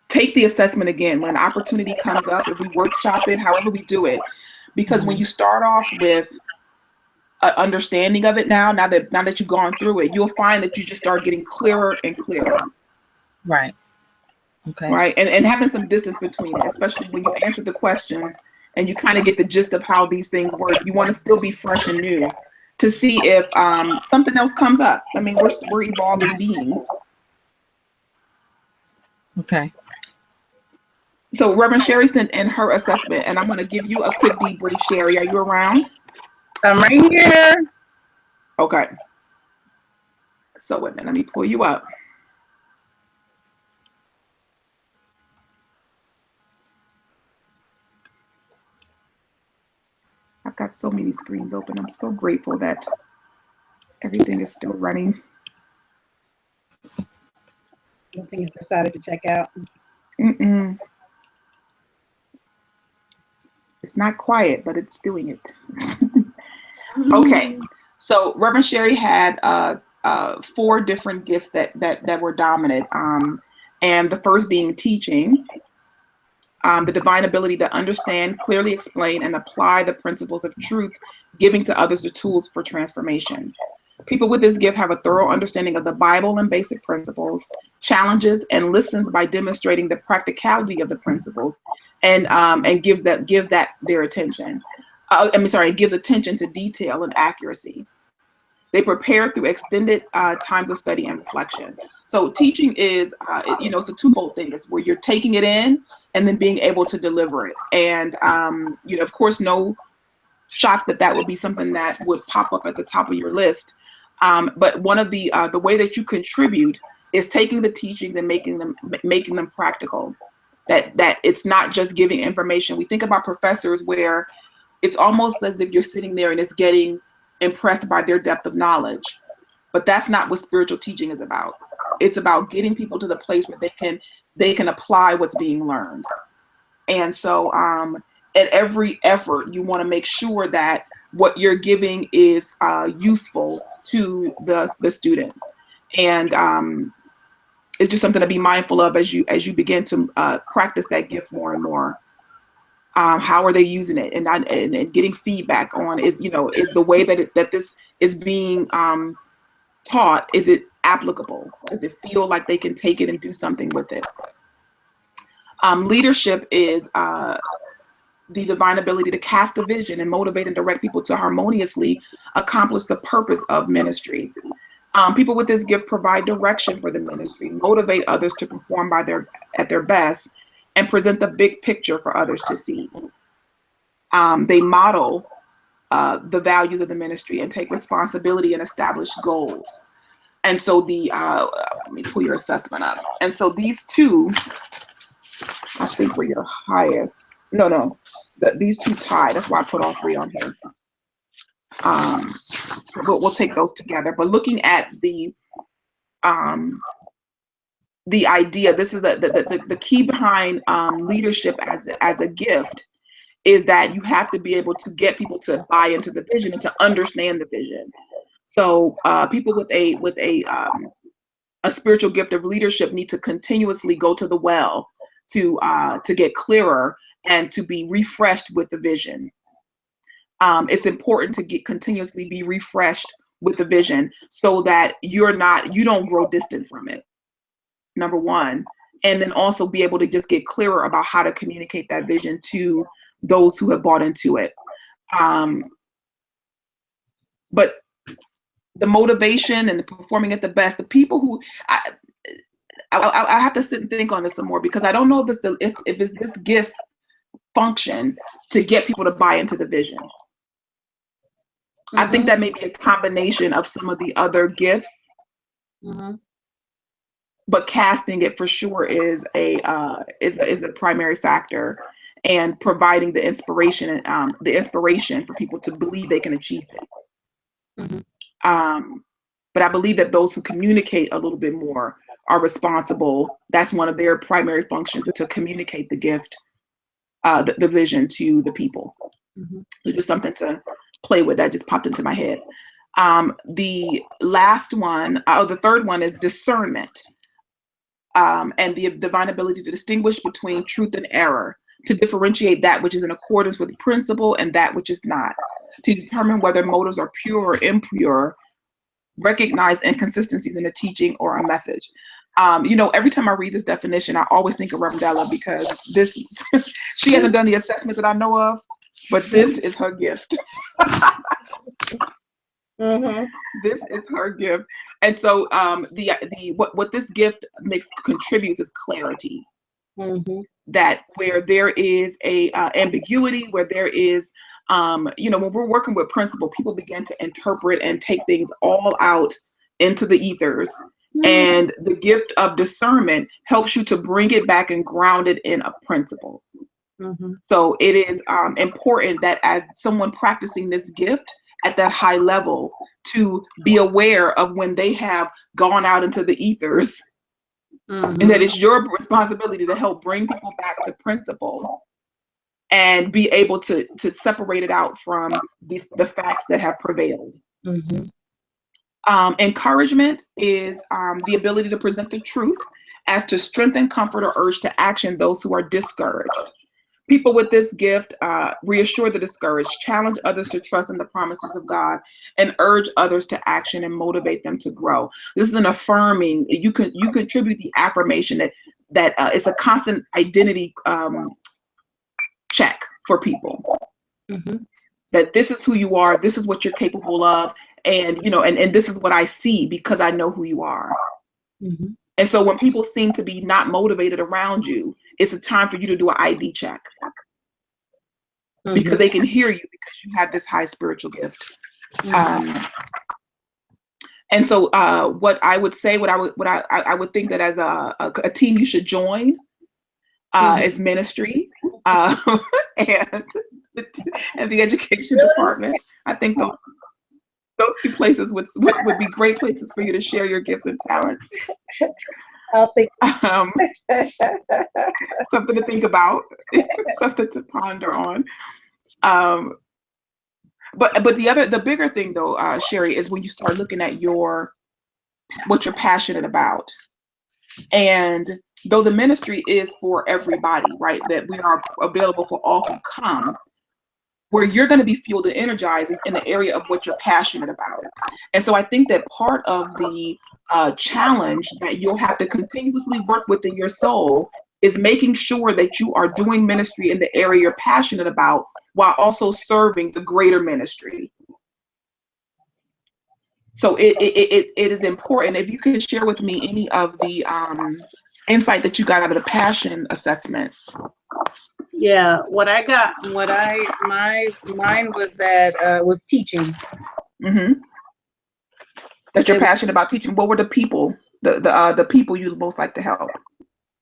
[SPEAKER 1] take the assessment again when opportunity comes up, if we workshop it, however we do it, because when you start off with an understanding of it now that you've gone through it, you'll find that you just start getting clearer and clearer.
[SPEAKER 3] Right. Okay.
[SPEAKER 1] Right. And having some distance between it, especially when you answer the questions and you kind of get the gist of how these things work. You want to still be fresh and new to see if something else comes up. I mean, we're evolving beings.
[SPEAKER 3] Okay.
[SPEAKER 1] So Reverend Sherry sent in her assessment, and I'm going to give you a quick debrief. Sherry, are you around?
[SPEAKER 2] I'm right here.
[SPEAKER 1] Okay. So wait a minute, let me pull you up. I've got so many screens open. I'm so grateful that everything is still running.
[SPEAKER 2] I think it's decided to check out.
[SPEAKER 1] It's not quiet, but it's doing it. Okay. So Reverend Sherry had 4 different gifts that were dominant. And the first being teaching, the divine ability to understand, clearly explain, and apply the principles of truth, giving to others the tools for transformation. People with this gift have a thorough understanding of the Bible and basic principles, challenges, and listens by demonstrating the practicality of the principles, and give that their attention. It gives attention to detail and accuracy. They prepare through extended times of study and reflection. So teaching is, it's a twofold thing. It's where you're taking it in and then being able to deliver it. And, of course, no shock that would be something that would pop up at the top of your list. But one of the way that you contribute is taking the teachings and making them practical. That it's not just giving information. We think about professors where it's almost as if you're sitting there and it's getting impressed by their depth of knowledge. But that's not what spiritual teaching is about. It's about getting people to the place where they can apply what's being learned. And so at every effort, you want to make sure that what you're giving is useful to the students. And it's just something to be mindful of as you begin to practice that gift more and more. How are they using it, and getting feedback on is the way that this is being taught, is it applicable? Does it feel like they can take it and do something with it? Leadership is the divine ability to cast a vision and motivate and direct people to harmoniously accomplish the purpose of ministry. People with this gift provide direction for the ministry, motivate others to perform at their best, and present the big picture for others to see. They model the values of the ministry and take responsibility and establish goals. And so let me pull your assessment up. And so these two, I think, were your highest. No, these two tied. That's why I put all 3 on here. So we'll take those together. But looking at the idea, this is the key behind leadership as a gift, is that you have to be able to get people to buy into the vision and to understand the vision. So people with a spiritual gift of leadership need to continuously go to the well to get clearer and to be refreshed with the vision. It's important to continuously be refreshed with the vision so that you don't grow distant from it. Number one, and then also be able to just get clearer about how to communicate that vision to those who have bought into it. But the motivation and the performing at the best, the people who I have to sit and think on this some more, because I don't know if it's this gift's function to get people to buy into the vision. Mm-hmm. I think that may be a combination of some of the other gifts. Mm-hmm. But casting it for sure is a primary factor, and providing the inspiration for people to believe they can achieve it. Mm-hmm. But I believe that those who communicate a little bit more are responsible. That's one of their primary functions, is to communicate the gift, the vision to the people. Mm-hmm. So just something to play with that just popped into my head. The last one, the third one, is discernment. And the divine ability to distinguish between truth and error, to differentiate that which is in accordance with principle and that which is not, to determine whether motives are pure or impure, recognize inconsistencies in a teaching or a message. Every time I read this definition, I always think of Reverend Della, because she hasn't done the assessment that I know of, but this is her gift. Mm-hmm. This is her gift. And so what this gift contributes is clarity. Mm-hmm. That where there is a ambiguity, where there is when we're working with principle, people begin to interpret and take things all out into the ethers. Mm-hmm. And the gift of discernment helps you to bring it back and ground it in a principle. Mm-hmm. So it is important that as someone practicing this gift at that high level, to be aware of when they have gone out into the ethers. Mm-hmm. And that it's your responsibility to help bring people back to principle and be able to separate it out from the facts that have prevailed. Mm-hmm. Encouragement is the ability to present the truth as to strengthen, comfort, or urge to action those who are discouraged. People with this gift reassure the discouraged, challenge others to trust in the promises of God, and urge others to action and motivate them to grow. This is an affirming. You contribute the affirmation that it's a constant identity check for people. Mm-hmm. That this is who you are, this is what you're capable of, and and this is what I see because I know who you are. Mm-hmm. And so when people seem to be not motivated around you, it's a time for you to do an ID check. Mm-hmm. Because they can hear you, because you have this high spiritual gift. Mm-hmm. And so what I would say, what I would think that as a team you should join mm-hmm. is ministry and the education department. I think those two places would be great places for you to share your gifts and talents.
[SPEAKER 2] I'll think.
[SPEAKER 1] Something to think about, something to ponder on. But the bigger thing though, Sherry, is when you start looking at what you're passionate about. And though the ministry is for everybody, right? That we are available for all who come. Where you're going to be fueled and energized is in the area of what you're passionate about. And so I think that part of the challenge that you'll have to continuously work within your soul is making sure that you are doing ministry in the area you're passionate about while also serving the greater ministry. So it is important. If you could share with me any of the insight that you got out of the passion assessment.
[SPEAKER 2] Yeah, mine was teaching.
[SPEAKER 1] Mm-hmm. That you're passionate about teaching. What were the people, the people you'd most like to help?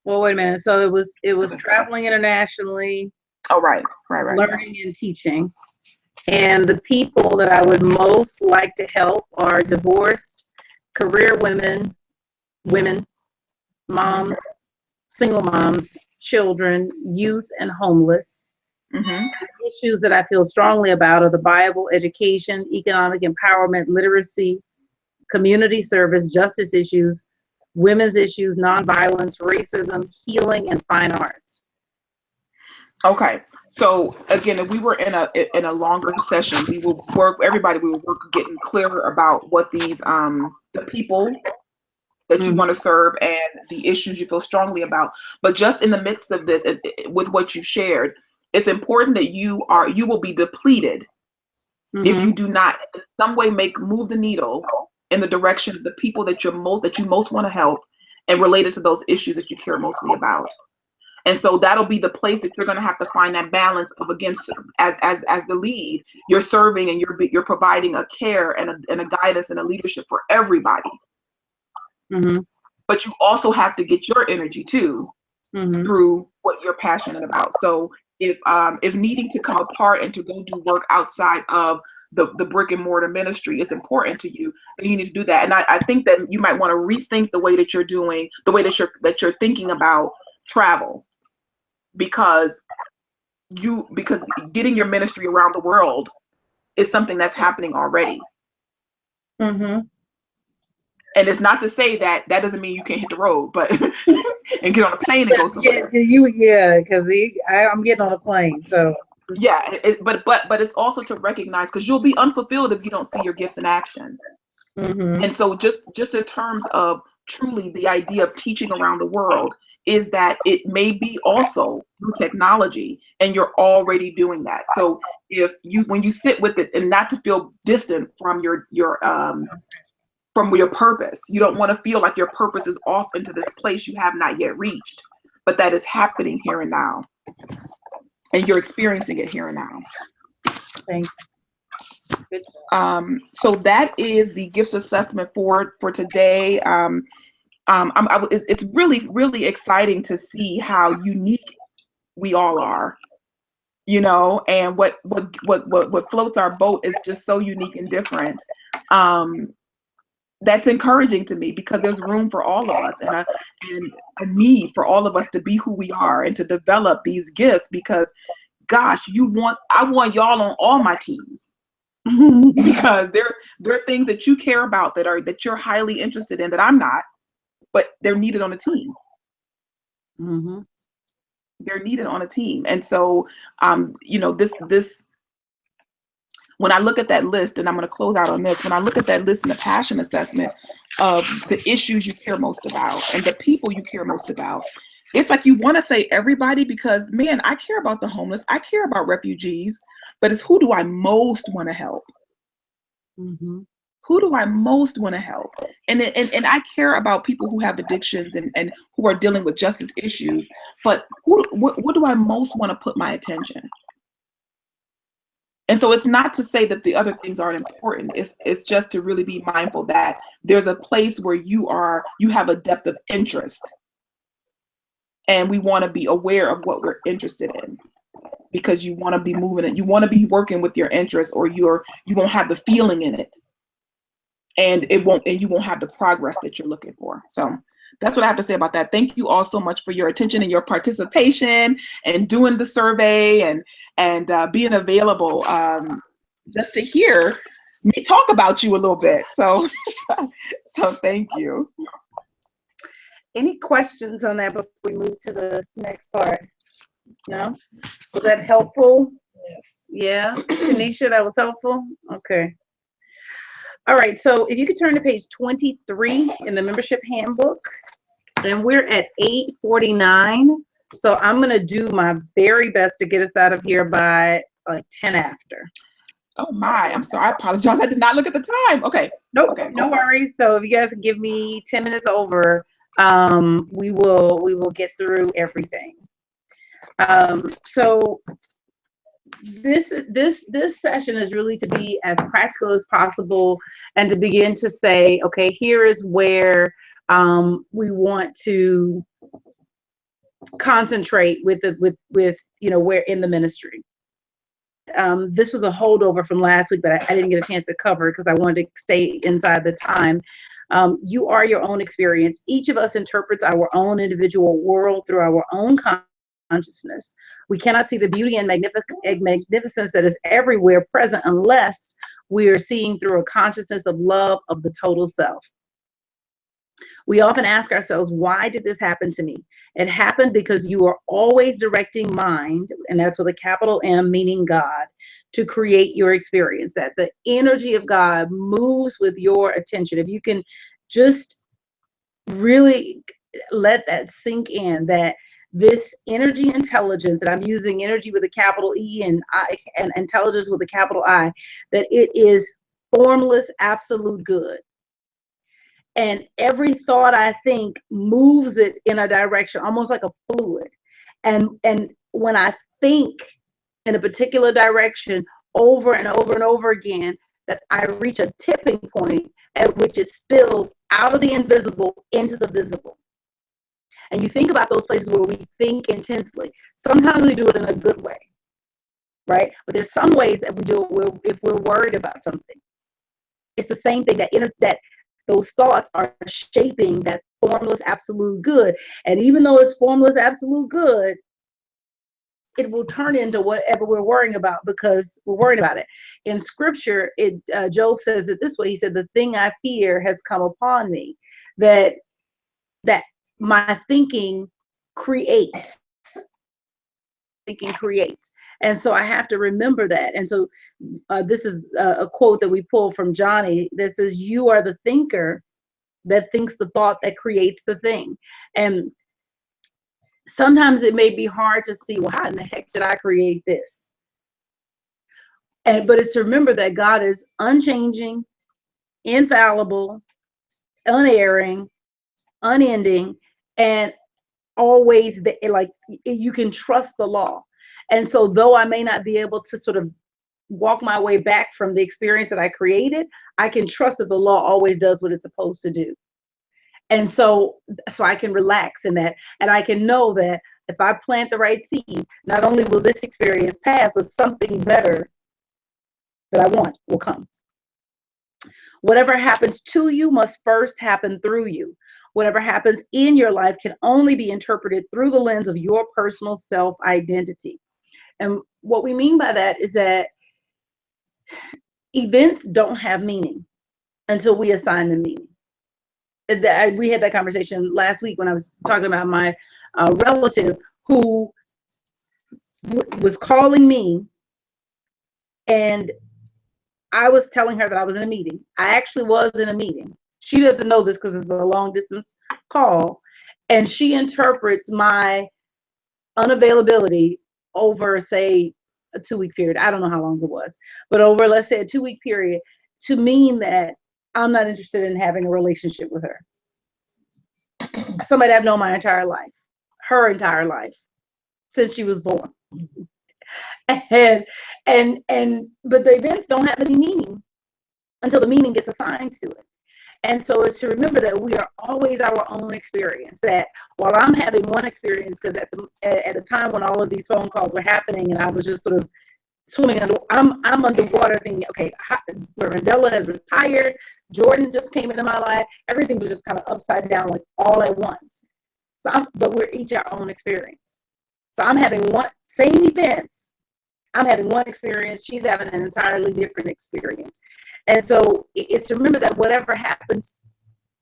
[SPEAKER 2] Well, wait a minute. So it was traveling internationally.
[SPEAKER 1] Oh, right.
[SPEAKER 2] Learning and teaching. And the people that I would most like to help are divorced, career women, moms, single moms, children, youth, and homeless.
[SPEAKER 1] Mm-hmm.
[SPEAKER 2] Issues that I feel strongly about are the Bible, education, economic empowerment, literacy, community service, justice issues, women's issues, nonviolence, racism, healing, and fine arts.
[SPEAKER 1] Okay. So again, if we were in a longer session, we will work. Everybody, we will work getting clearer about what these the people that you want to serve and the issues you feel strongly about. But just in the midst of this, with what you shared, it's important that you will be depleted if you do not in some way move the needle in the direction of the people that you most want to help and related to those issues that you care mostly about. And so that'll be the place that you're going to have to find that balance of, against as the lead, you're serving and you're providing a care and a guidance and a leadership for everybody. But you also have to get your energy too through what you're passionate about. So if needing to come apart and to go do work outside of the brick and mortar ministry is important to you, then you need to do that. And I think that you might want to rethink the way that you're doing, the way that you're thinking about travel, because getting your ministry around the world is something that's happening already. And it's not to say that doesn't mean you can't hit the road, but and get on a plane and go somewhere.
[SPEAKER 2] Because I'm getting on a plane, so
[SPEAKER 1] yeah. But it's also to recognize, because you'll be unfulfilled if you don't see your gifts in action. And so just in terms of truly the idea of teaching around the world is that it may be also through technology, and you're already doing that. So when you sit with it, and not to feel distant from your purpose. You don't want to feel like your purpose is off into this place you have not yet reached, but that is happening here and now. And you're experiencing it here and now.
[SPEAKER 2] Thank you.
[SPEAKER 1] So that is the gifts assessment for today. It's really, really exciting to see how unique we all are, and what floats our boat is just so unique and different. That's encouraging to me, because there's room for all of us, and a need for all of us to be who we are and to develop these gifts, because gosh, I want y'all on all my teams. Because there are things that you care about that you're highly interested in that I'm not, but they're needed on a team. They're needed on a team. And so this when I look at that list, and I'm going to close out on this, when I look at that list in the passion assessment of the issues you care most about and the people you care most about, it's like you want to say everybody, because man, I care about the homeless, I care about refugees, but it's who do I most want to help? Who do I most want to help? And I care about people who have addictions and who are dealing with justice issues, but what do I most want to put my attention? And so it's not to say that the other things aren't important. It's just to really be mindful that there's a place where you have a depth of interest, and we want to be aware of what we're interested in, because you want to be moving it. You want to be working with your interests, or you won't have the feeling in it, and you won't have the progress that you're looking for. So that's what I have to say about that. Thank you all so much for your attention and your participation and doing the survey and being available just to hear me talk about you a little bit. So thank you.
[SPEAKER 2] Any questions on that before we move to the next part? No? Was that helpful?
[SPEAKER 4] Yes.
[SPEAKER 2] Yeah? Tanisha, that was helpful? Okay. All right, so if you could turn to page 23 in the membership handbook, and we're at 8:49. So I'm going to do my very best to get us out of here by like 10 after.
[SPEAKER 1] Oh my, I'm sorry. I apologize. I did not look at the time. Okay.
[SPEAKER 2] Nope,
[SPEAKER 1] okay,
[SPEAKER 2] no worries. So if you guys can give me 10 minutes over, we will get through everything. So this session is really to be as practical as possible and to begin to say, okay, here is where we want to concentrate with where in the ministry. this was a holdover from last week, but I didn't get a chance to cover it because I wanted to stay inside the time. You are your own experience. Each of us interprets our own individual world through our own consciousness. We cannot see the beauty and magnificence that is everywhere present unless we are seeing through a consciousness of love of the total self. We often ask ourselves, why did this happen to me? It happened because you are always directing mind, and that's with a capital M, meaning God, to create your experience. That the energy of God moves with your attention. If you can just really let that sink in, that this energy intelligence, and I'm using energy with a capital E and I, and intelligence with a capital I, that it is formless, absolute good. And every thought I think moves it in a direction, almost like a fluid. And when I think in a particular direction over and over and over again, that I reach a tipping point at which it spills out of the invisible into the visible. And you think about those places where we think intensely. Sometimes we do it in a good way, right? But there's some ways that we do it if we're worried about something. It's the same thing, that those thoughts are shaping that formless absolute good. And even though it's formless absolute good, it will turn into whatever we're worrying about because we're worried about it. In scripture, Job says it this way. He said, the thing I fear has come upon me, that my thinking creates. Thinking creates. And so I have to remember that. And so this is a quote that we pull from Johnny that says, you are the thinker that thinks the thought that creates the thing. And sometimes it may be hard to see, well, how in the heck did I create this? But it's to remember that God is unchanging, infallible, unerring, unending, and always like you can trust the law. And so though I may not be able to sort of walk my way back from the experience that I created, I can trust that the law always does what it's supposed to do. And so I can relax in that. And I can know that if I plant the right seed, not only will this experience pass, but something better that I want will come. Whatever happens to you must first happen through you. Whatever happens in your life can only be interpreted through the lens of your personal self-identity. And what we mean by that is that events don't have meaning until we assign them meaning. We had that conversation last week when I was talking about my relative who was calling me, and I was telling her that I was in a meeting. I actually was in a meeting. She doesn't know this because it's a long distance call, and she interprets my unavailability over, say, a 2-week period. I don't know how long it was, but over, let's say, a 2-week period, to mean that I'm not interested in having a relationship with her. Somebody I've known my entire life, her entire life, since she was born. And but the events don't have any meaning until the meaning gets assigned to it. And so it's to remember that we are always our own experience. That while I'm having one experience, because at the time when all of these phone calls were happening, and I was just sort of swimming under, I'm underwater thinking, okay, Mandela has retired, Jordan just came into my life, everything was just kind of upside down, like all at once. But we're each our own experience. So I'm having same events. I'm having one experience, she's having an entirely different experience. And so it's to remember that whatever happens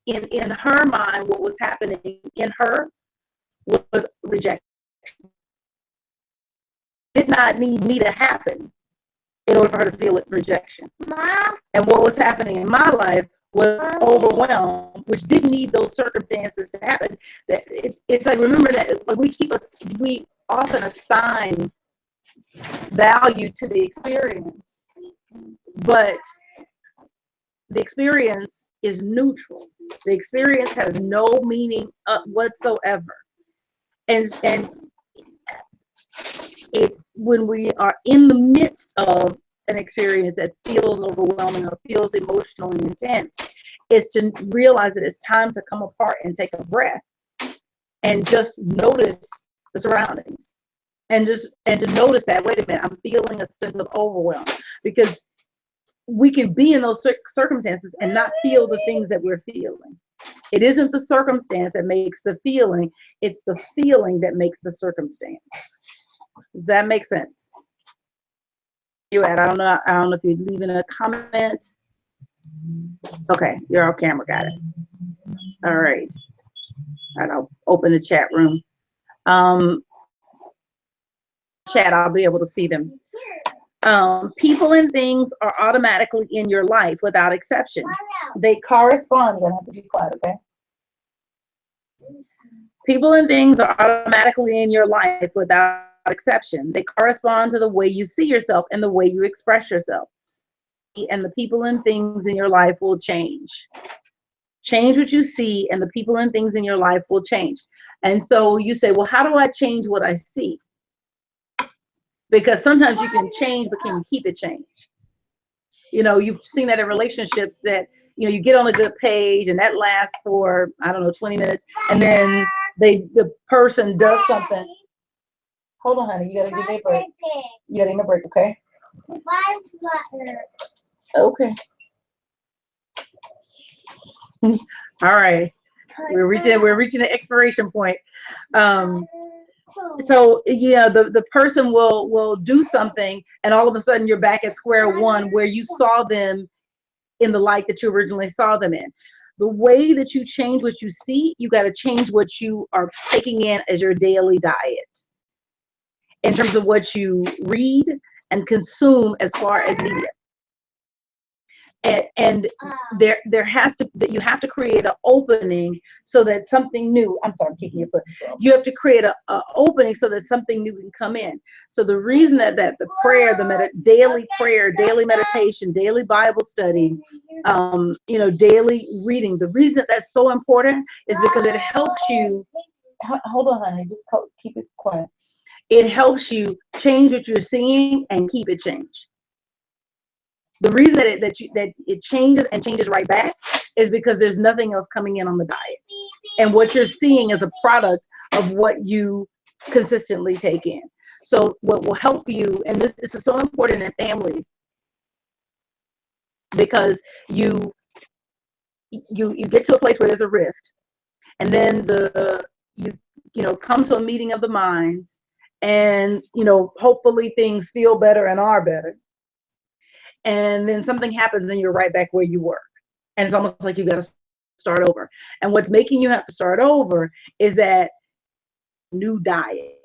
[SPEAKER 2] in her mind, what was happening in her was rejection. Did not need me to happen in order for her to feel it rejection. Mom. And what was happening in my life was overwhelmed, which didn't need those circumstances to happen. That it's like, remember that we often assign value to the experience, but the experience is neutral. The experience has no meaning whatsoever. And when we are in the midst of an experience that feels overwhelming or feels emotionally intense, is to realize that it's time to come apart and take a breath and just notice the surroundings. and to notice that, wait a minute, I'm feeling a sense of overwhelm, because we can be in those circumstances and not feel the things that we're feeling. It isn't the circumstance that makes the feeling, it's the feeling that makes the circumstance. Does that make sense? You at? I don't know if you're leaving a comment. Okay, you're off camera, got it. All right. And I'll open the chat room. Chat, I'll be able to see them. People and things are automatically in your life without exception. They correspond. You're gonna have to be quiet, okay? People and things are automatically in your life without exception. They correspond to the way you see yourself and the way you express yourself. And the people and things in your life will change. Change what you see, and the people and things in your life will change. And so you say, well, how do I change what I see? Because sometimes you can change, but can you keep it changed? You know, you've seen that in relationships that, you know, you get on a good page and that lasts for, I don't know, 20 minutes. And then the person does something. Hold on, honey. You got to give me a break. You got to give me a break, okay? Okay. All right. We're reaching the expiration point. So yeah, the person will do something, and all of a sudden you're back at square one where you saw them in the light that you originally saw them in. The way that you change what you see, you got to change what you are taking in as your daily diet, in terms of what you read and consume as far as media. And there has to, that you have to create an opening so that something new, I'm sorry, I'm kicking your foot. You have to create a opening so that something new can come in. So the reason that the prayer, daily prayer, daily meditation, daily Bible study, you know, daily reading, the reason that's so important is because it helps you, hold on, honey, just keep it quiet. It helps you change what you're seeing and keep it changed. The reason that it changes and changes right back is because there's nothing else coming in on the diet. And what you're seeing is a product of what you consistently take in. So what will help you, and this is so important in families, because you get to a place where there's a rift, and then you know, come to a meeting of the minds, and you know, hopefully things feel better and are better. And then something happens and you're right back where you were. And it's almost like you got to start over. And what's making you have to start over is that new diet.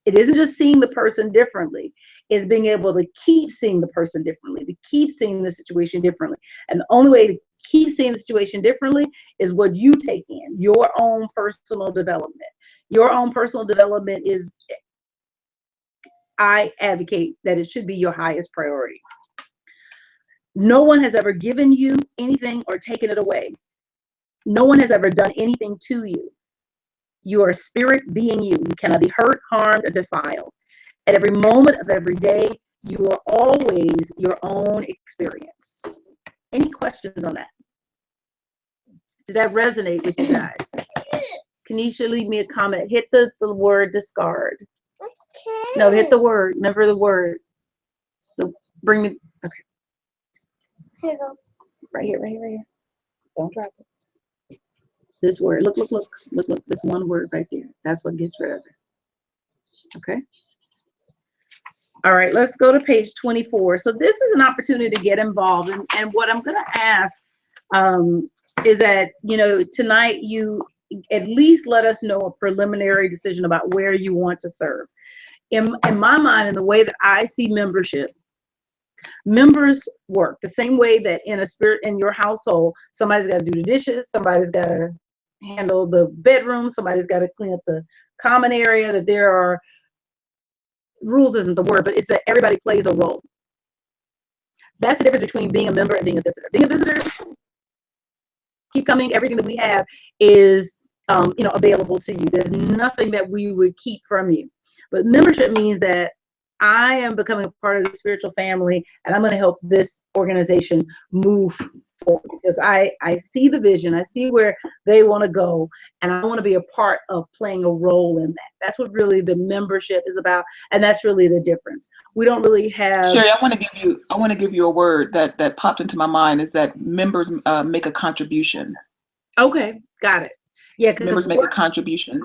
[SPEAKER 2] It isn't just seeing the person differently. It's being able to keep seeing the person differently, to keep seeing the situation differently. And the only way to keep seeing the situation differently is what you take in, your own personal development. Your own personal development is, I advocate that it should be your highest priority. No one has ever given you anything or taken it away. No one has ever done anything to you. You are a spirit being you. You cannot be hurt, harmed, or defiled. At every moment of every day, you are always your own experience. Any questions on that? Did that resonate with you guys? Kanisha, leave me a comment. Hit the word discard. Okay. No, hit the word. Remember the word. Bring me. Okay. Here you go. Right here, right here, right here. Don't drop it. This word. Look. This one word right there. That's what gets rid of it. Okay. All right, let's go to page 24. So this is an opportunity to get involved. And what I'm going to ask is that, you know, tonight you at least let us know a preliminary decision about where you want to serve. In my mind, in the way that I see membership, members work the same way that in your household, somebody's got to do the dishes, somebody's got to handle the bedroom, somebody's got to clean up the common area, that there are rules isn't the word, but it's that everybody plays a role. That's the difference between being a member and being a visitor. Being a visitor, keep coming. Everything that we have is you know, available to you. There's nothing that we would keep from you. But membership means that I am becoming a part of the spiritual family, and I'm going to help this organization move forward, because I see the vision, I see where they want to go, and I want to be a part of playing a role in that. That's what really the membership is about, and that's really the difference. We don't really have.
[SPEAKER 1] Sherry, I want to give you a word that popped into my mind is that members make a contribution.
[SPEAKER 2] Okay, got it. Yeah, because
[SPEAKER 1] Members make a contribution.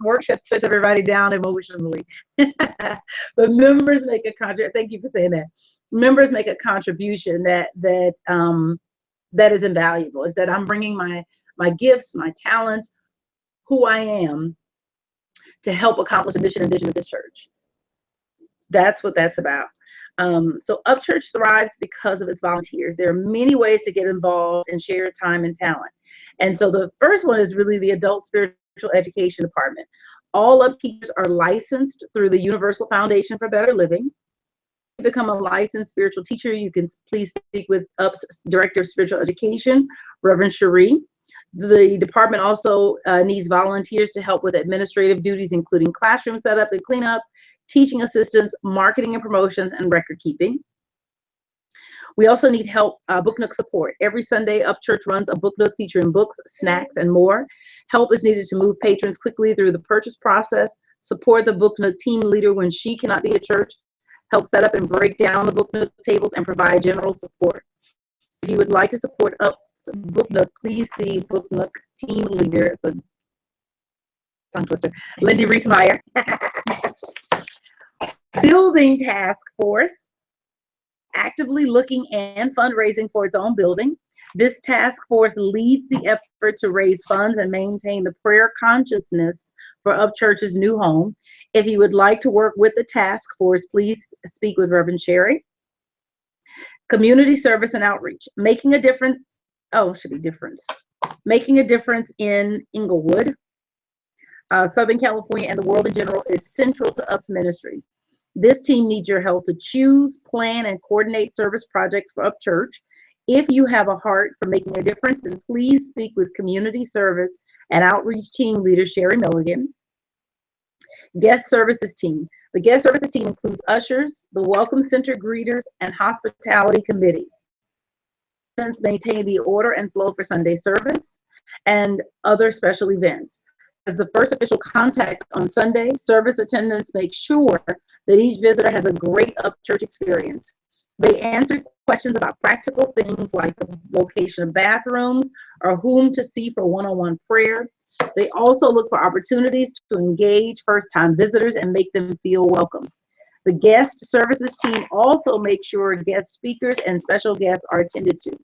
[SPEAKER 2] work shuts everybody down emotionally. But members make a contribution. Thank you for saying that. Members make a contribution that is invaluable. Is that I'm bringing my gifts, my talents, who I am, to help accomplish the mission and vision of this church. That's what that's about. So Upchurch thrives because of its volunteers. There are many ways to get involved and share time and talent. And so the first one is really the Adult Spiritual Education Department. All Up teachers are licensed through the Universal Foundation for Better Living. To become a licensed spiritual teacher, you can please speak with UP's Director of Spiritual Education, Reverend Cherie. The department also needs volunteers to help with administrative duties, including classroom setup and cleanup, teaching assistants, marketing and promotions, and record keeping. We also need help, Book Nook support. Every Sunday, Upchurch runs a Book Nook featuring books, snacks, and more. Help is needed to move patrons quickly through the purchase process, support the Book Nook team leader when she cannot be at church, help set up and break down the Book Nook tables, and provide general support. If you would like to support Book Nook, please see Book Nook team leader, it's a tongue twister, Lindy Reesmeyer. Building task force, actively looking and fundraising for its own building. This task force leads the effort to raise funds and maintain the prayer consciousness for Upchurch's new home. If you would like to work with the task force, please speak with Reverend Sherry. Community service and outreach, making a difference. Oh, should be difference. Making a difference in Inglewood, Southern California, and the world in general is central to UP's ministry. This team needs your help to choose, plan, and coordinate service projects for Upchurch. If you have a heart for making a difference, then please speak with Community Service and Outreach Team Leader Sherry Milligan. Guest Services Team. The Guest Services Team includes ushers, the Welcome Center greeters, and Hospitality Committee. Maintain the order and flow for Sunday service and other special events. As the first official contact on Sunday, service attendants make sure that each visitor has a great Upchurch experience. They answer questions about practical things like the location of bathrooms or whom to see for one-on-one prayer. They also look for opportunities to engage first-time visitors and make them feel welcome. The guest services team also makes sure guest speakers and special guests are attended to.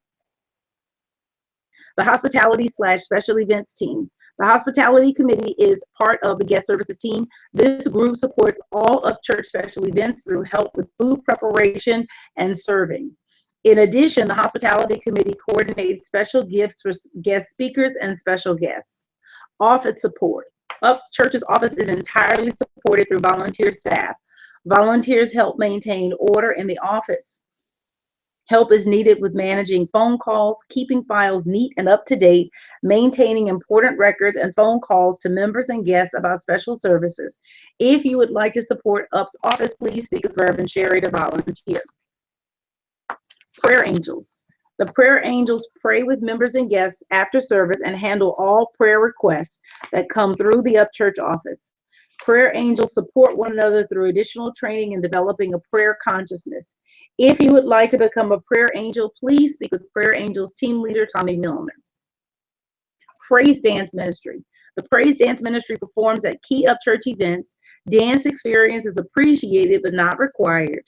[SPEAKER 2] The hospitality/special events team. The hospitality committee is part of the guest services team. This group supports all Upchurch special events through help with food preparation and serving. In addition, the hospitality committee coordinates special gifts for guest speakers and special guests. Office support. Upchurch's office is entirely supported through volunteer staff. Volunteers help maintain order in the office. Help is needed with managing phone calls, keeping files neat and up to date, maintaining important records and phone calls to members and guests about special services. If you would like to support UP's office, please speak with Reverend Sherry to volunteer. Prayer Angels. The Prayer Angels pray with members and guests after service and handle all prayer requests that come through the Upchurch office. Prayer Angels support one another through additional training and developing a prayer consciousness. If you would like to become a prayer angel, please speak with Prayer Angels team leader Tommy Milner. Praise Dance Ministry. The Praise Dance Ministry performs at key Upchurch events. Dance experience is appreciated but not required.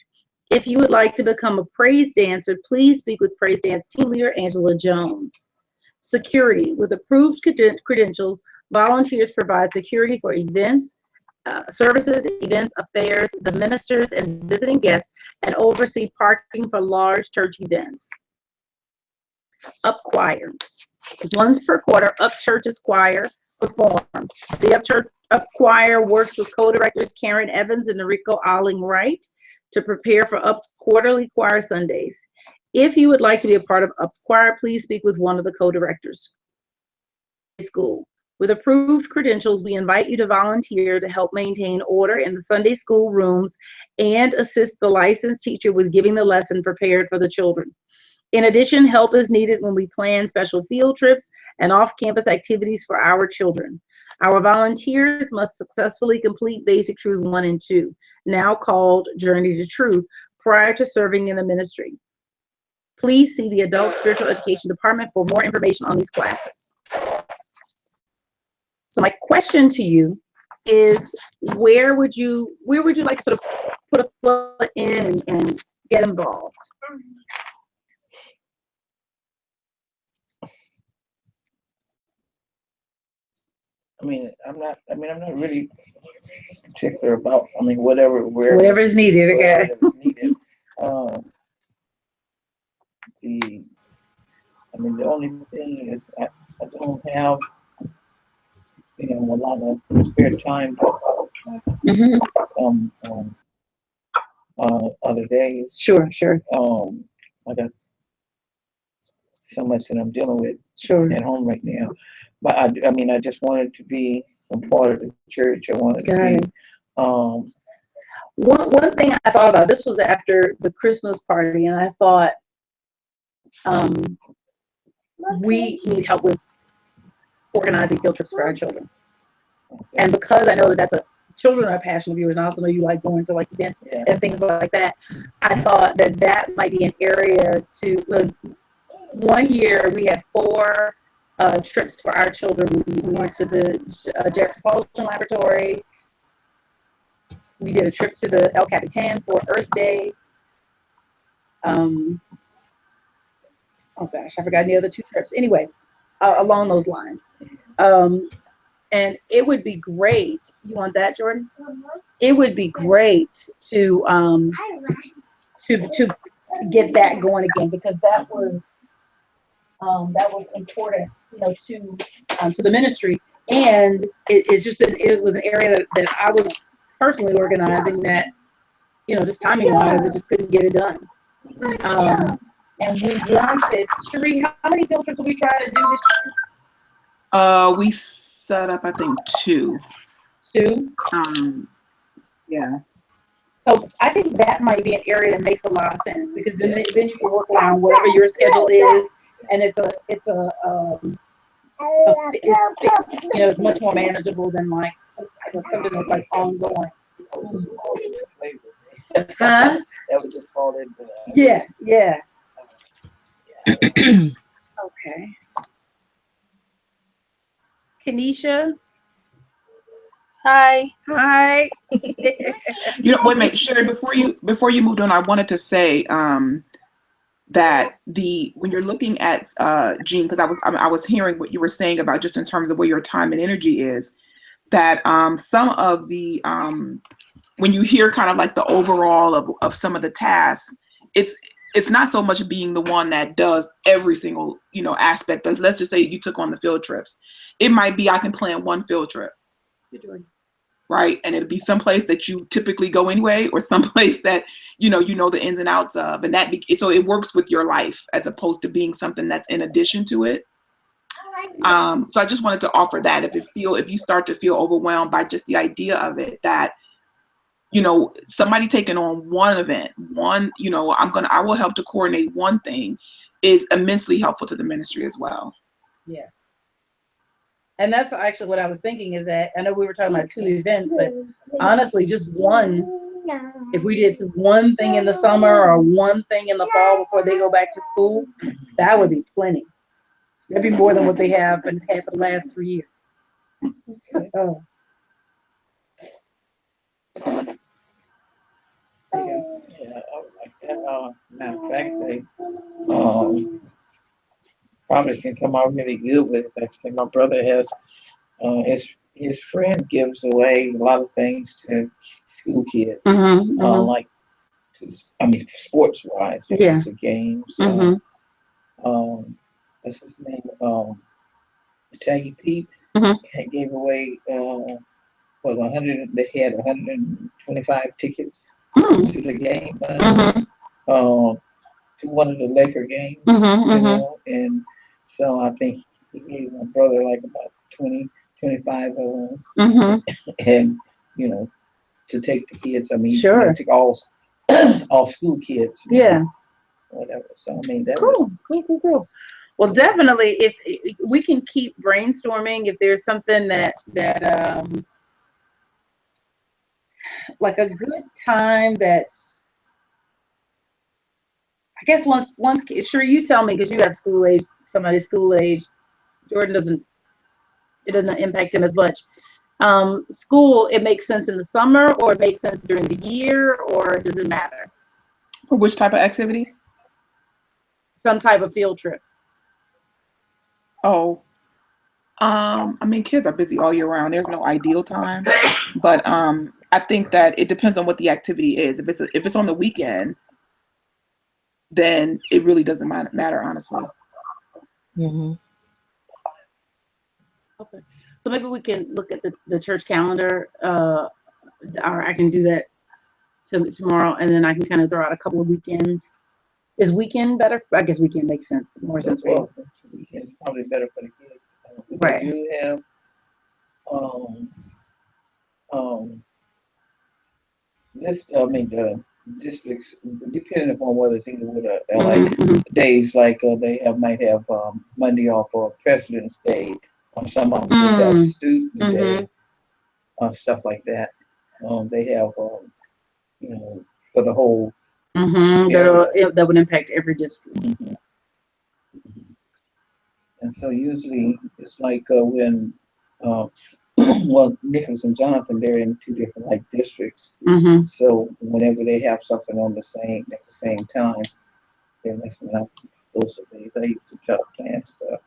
[SPEAKER 2] If you would like to become a praise dancer, please speak with Praise Dance team leader Angela Jones. Security. With approved credentials, volunteers provide security for events, services, events, affairs, the ministers, and visiting guests, and oversee parking for large church events. Up Choir. Once per quarter, Upchurch's choir performs. The Up Choir works with co-directors Karen Evans and Noriko Alling Wright to prepare for Up's quarterly choir Sundays. If you would like to be a part of Up's choir, please speak with one of the co-directors. School. With approved credentials, we invite you to volunteer to help maintain order in the Sunday school rooms and assist the licensed teacher with giving the lesson prepared for the children. In addition, help is needed when we plan special field trips and off-campus activities for our children. Our volunteers must successfully complete Basic Truth 1 and 2, now called Journey to Truth, prior to serving in the ministry. Please see the Adult Spiritual Education Department for more information on these classes. So my question to you is, where would you like to sort of put a foot in and get involved?
[SPEAKER 5] I'm not really particular about,
[SPEAKER 2] Whatever is needed, okay.
[SPEAKER 5] whatever is needed. Um, the, the only thing is I don't have, a lot of spare time
[SPEAKER 2] Mhm.
[SPEAKER 5] other days.
[SPEAKER 2] Sure.
[SPEAKER 5] I got so much that I'm dealing with
[SPEAKER 2] Sure.
[SPEAKER 5] at home right now. But I just wanted to be a part of the church. I wanted to
[SPEAKER 2] Got
[SPEAKER 5] be,
[SPEAKER 2] it.
[SPEAKER 5] um,
[SPEAKER 2] One thing I thought about, this was after the Christmas party, and I thought, um, we need help with organizing field trips for our children. And because I know that children are passionate viewers, and I also know you like going to like events and things like that, I thought that might be an area to. One year we had 4 trips for our children. We went to the Jet Propulsion Laboratory. We did a trip to the El Capitan for Earth Day. Oh gosh, I forgot the other 2 trips. Anyway, along those lines. And it would be great. You want that, Jordan? It would be great to get that going again, because that was important, to the ministry. And it was an area that I was personally organizing that, just timing wise, I just couldn't get it done. And we wanted, Cherie, how many field trips did we try to do this
[SPEAKER 1] We set up, I think, 2.
[SPEAKER 2] year? 2.
[SPEAKER 1] Yeah.
[SPEAKER 2] So I think that might be an area that makes a lot of sense, because then you can work around whatever your schedule is, and it's fixed, it's much more manageable than like something that's like ongoing. Huh?
[SPEAKER 5] That would just fall into that.
[SPEAKER 2] Yeah. Okay. Kenesha.
[SPEAKER 3] Hi.
[SPEAKER 2] Hi.
[SPEAKER 1] Wait a minute, Sherry, before you moved on, I wanted to say that when you're looking at Jean, because I was hearing what you were saying about just in terms of where your time and energy is, that some of the when you hear kind of like the overall of some of the tasks, it's not so much being the one that does every single aspect. Let's just say you took on the field trips. It might be I can plan one field trip, right? And it'll be someplace that you typically go anyway, or someplace that you know the ins and outs of, and so it works with your life as opposed to being something that's in addition to it. So I just wanted to offer that if you start to feel overwhelmed by just the idea of it, that somebody taking on one event, I will help to coordinate one thing, is immensely helpful to the ministry as well.
[SPEAKER 2] Yeah. And that's actually what I was thinking, is that I know we were talking about 2 events, but honestly, just one. If we did one thing in the summer or one thing in the fall before they go back to school, that would be plenty. That'd be more than what they have for the last 3 years. Oh.
[SPEAKER 5] Yeah, I would like that. Matter of fact, they probably can come out really good with it. Like I say, my brother has his friend gives away a lot of things to school kids, like sports wise, to games. What's his name? Taggy Pete gave away 100. They had 125 tickets to the game. To one of the Laker games, and so I think he gave my brother like about 20, 25 of them, and to take the kids.
[SPEAKER 2] Sure.
[SPEAKER 5] To all school kids.
[SPEAKER 2] Yeah.
[SPEAKER 5] whatever. So I mean, that
[SPEAKER 2] Cool. Well, definitely, if we can keep brainstorming, if there's something that like a good time that's, I guess once sure, you tell me, because you have school age, somebody's school age. Jordan doesn't, it doesn't impact him as much. School, it makes sense in the summer, or it makes sense during the year, or does it matter?
[SPEAKER 1] For which type of activity?
[SPEAKER 2] Some type of field trip.
[SPEAKER 1] Oh, I mean, kids are busy all year round. There's no ideal time, but I think that it depends on what the activity is. If it's on the weekend, then it really doesn't matter, honestly.
[SPEAKER 3] Mm-hmm.
[SPEAKER 2] Okay. So maybe we can look at the church calendar, or I can do that tomorrow, and then I can kind of throw out a couple of weekends. Is weekend better? I guess weekend makes sense, more sense for you.
[SPEAKER 5] Weekend's probably better for the kids. We
[SPEAKER 2] Right.
[SPEAKER 5] do have this. I mean, the districts, depending upon whether it's either with like days like they might have Monday off for President's Day, or some of them just have Student Day, stuff like that. They have for the whole.
[SPEAKER 2] That would impact every district.
[SPEAKER 5] And so usually it's like when well, Nicholas and Jonathan, they're in two different like districts. So whenever they have something on at the same time, they're messing up those days. I used to try to plan stuff.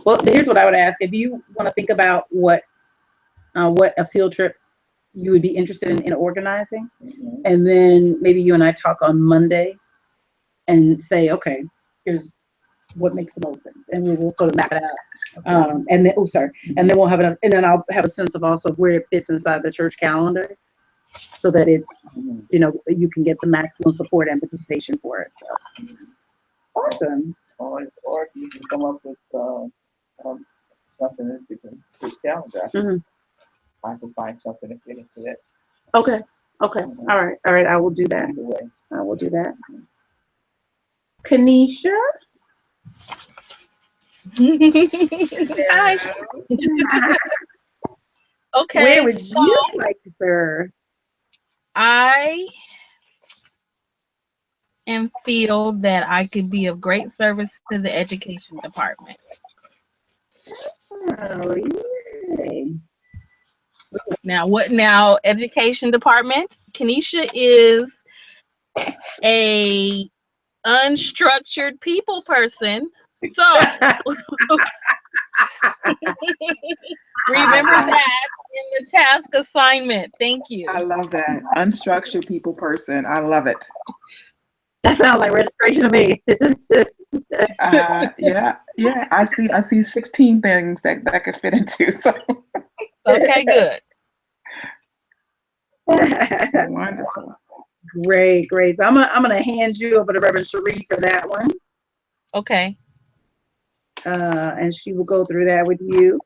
[SPEAKER 2] Well, here's what I would ask: if you want to think about what a field trip you would be interested in organizing, and then maybe you and I talk on Monday and say, okay, here's what makes the most sense, and we will sort of map it out. And then, and then we'll have and then I'll have a sense of also where it fits inside the church calendar, so that it, you can get the maximum support and participation for it. So awesome.
[SPEAKER 5] Or you can come up with something that fits in the calendar. I can find something to fit into that.
[SPEAKER 2] Okay. All right. I will do that. I will do that. Kanisha.
[SPEAKER 3] Hi. Okay.
[SPEAKER 2] Where would you like to serve?
[SPEAKER 3] I feel that I could be of great service to the education department.
[SPEAKER 2] Oh, yay.
[SPEAKER 3] Now, education department, Kanisha is a unstructured people person. So remember that in the task assignment. Thank you.
[SPEAKER 1] I love that. Unstructured people person. I love it.
[SPEAKER 2] That sounds like registration to me.
[SPEAKER 1] Yeah. I see 16 things that could fit into. So
[SPEAKER 3] okay, good.
[SPEAKER 1] Wonderful.
[SPEAKER 2] Great. So I'm gonna hand you over to Reverend Cherie for that one.
[SPEAKER 3] Okay.
[SPEAKER 2] And she will go through that with you.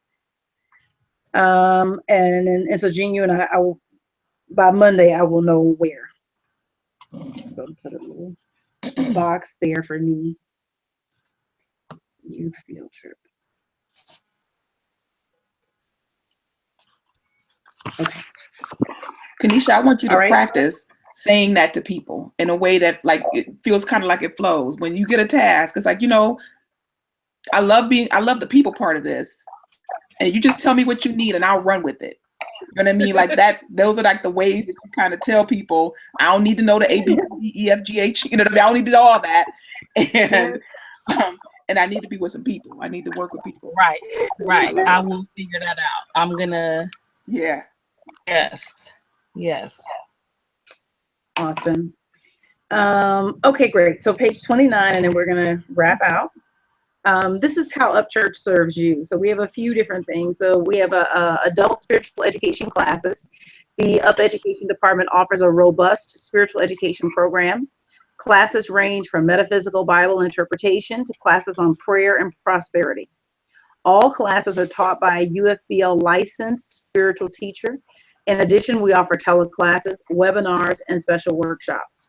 [SPEAKER 2] And so Jean, you and I will, by Monday, I will know where. So put a little box there for me. Youth field trip. Okay.
[SPEAKER 1] Kanisha, I want you to practice saying that to people in a way that like it feels kind of like it flows. When you get a task, it's like, I love the people part of this. And you just tell me what you need and I'll run with it. You know what I mean? Like those are like the ways that you kind of tell people, I don't need to know the A, B, C, D, E, F, G, H, I don't need to know all that. And I need to be with some people. I need to work with people.
[SPEAKER 3] Right. I will figure that out. I'm gonna.
[SPEAKER 1] Yeah.
[SPEAKER 3] Yes.
[SPEAKER 2] Awesome. Okay, great. So page 29, and then we're gonna wrap out. This is how Upchurch serves you. So we have a few different things. So we have adult spiritual education classes. The Up Education Department offers a robust spiritual education program. Classes range from metaphysical Bible interpretation to classes on prayer and prosperity. All classes are taught by a UFBL licensed spiritual teacher. In addition, we offer teleclasses, webinars, and special workshops.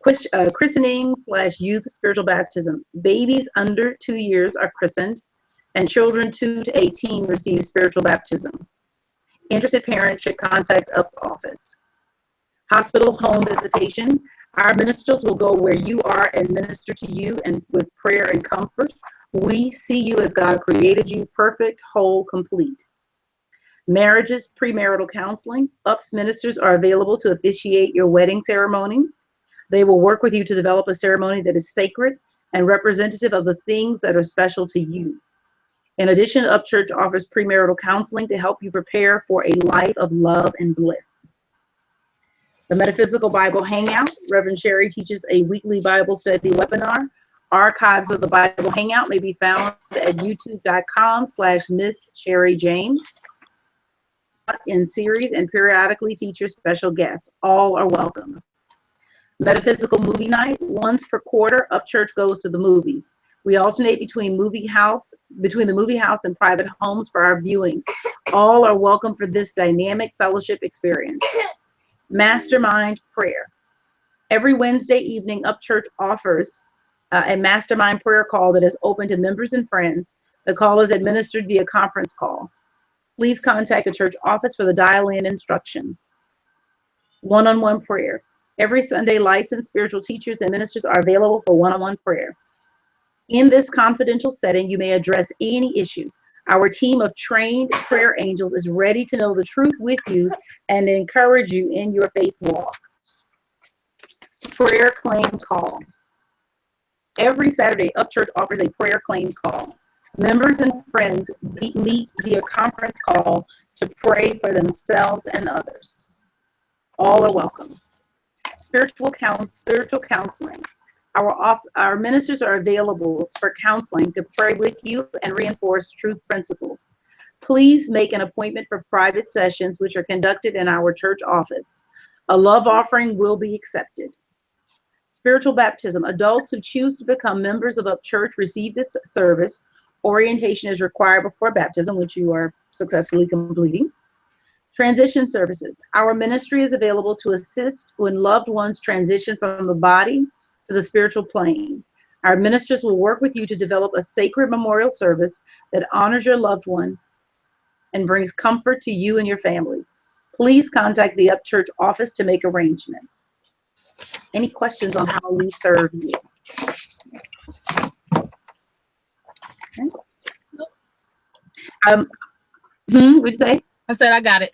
[SPEAKER 2] Christening/youth spiritual baptism. Babies under 2 years are christened, and children 2 to 18 receive spiritual baptism. Interested parents should contact UP's office. Hospital home visitation. Our ministers will go where you are and minister to you and with prayer and comfort. We see you as God created you, perfect, whole, complete. Marriages, premarital counseling. UP's ministers are available to officiate your wedding ceremony. They will work with you to develop a ceremony that is sacred and representative of the things that are special to you. In addition, UP Church offers premarital counseling to help you prepare for a life of love and bliss. The Metaphysical Bible Hangout. Reverend Sherry teaches a weekly Bible study webinar. Archives of the Bible Hangout may be found at youtube.com/Miss Sherry James. In series and periodically feature special guests. All are welcome. Metaphysical Movie Night. Once per quarter, UP Church goes to the movies. We alternate between the movie house and private homes for our viewings. All are welcome for this dynamic fellowship experience. Mastermind Prayer. Every Wednesday evening, UP Church offers a mastermind prayer call that is open to members and friends. The call is administered via conference call. Please contact the church office for the dial-in instructions. One-on-one prayer. Every Sunday, licensed spiritual teachers and ministers are available for one-on-one prayer. In this confidential setting, you may address any issue. Our team of trained prayer angels is ready to know the truth with you and encourage you in your faith walk. Prayer claim call. Every Saturday, UP Church offers a prayer claim call. Members and friends meet via conference call to pray for themselves and others. All are welcome. Spiritual counseling. Our ministers are available for counseling to pray with you and reinforce truth principles. Please make an appointment for private sessions, which are conducted in our church office. A love offering will be accepted. Spiritual baptism. Adults who choose to become members of UP Church receive this service. Orientation is required before baptism, which you are successfully completing. Transition services. Our ministry is available to assist when loved ones transition from the body to the spiritual plane. Our ministers will work with you to develop a sacred memorial service that honors your loved one and brings comfort to you and your family. Please contact the UP Church office to make arrangements. Any questions on how we serve you? Okay. What'd you say?
[SPEAKER 3] I said I got it.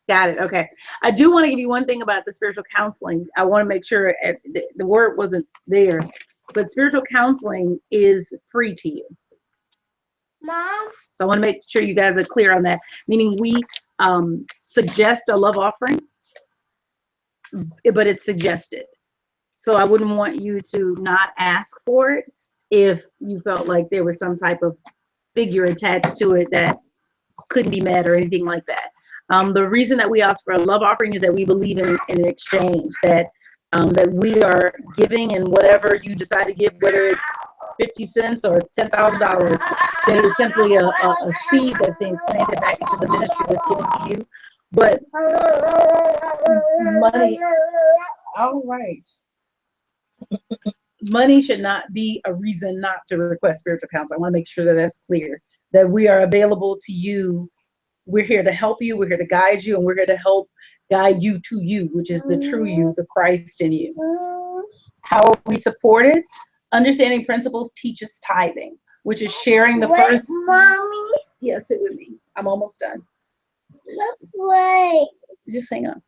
[SPEAKER 2] Got it. Okay. I do want to give you one thing about the spiritual counseling. I want to make sure the word wasn't there, but spiritual counseling is free to you. Mom. So I want to make sure you guys are clear on that. Meaning we suggest a love offering, but it's suggested. So I wouldn't want you to not ask for it if you felt like there was some type of figure attached to it that couldn't be met or anything like that. The reason that we ask for a love offering is that we believe in an exchange, that we are giving, and whatever you decide to give, whether it's 50 cents or $10,000, that is simply a seed that's being planted back into the ministry that's given to you. But money, all right. Money should not be a reason not to request spiritual counsel. I want to make sure that that's clear, that we are available to you. We're here to help you. We're here to guide you, and we're here to help guide you to you, which is the true you, the Christ in you. How are we supported? Understanding principles teaches tithing, which is sharing the first. Mommy. Yes, sit with me. I'm almost done. Wait. Just hang on.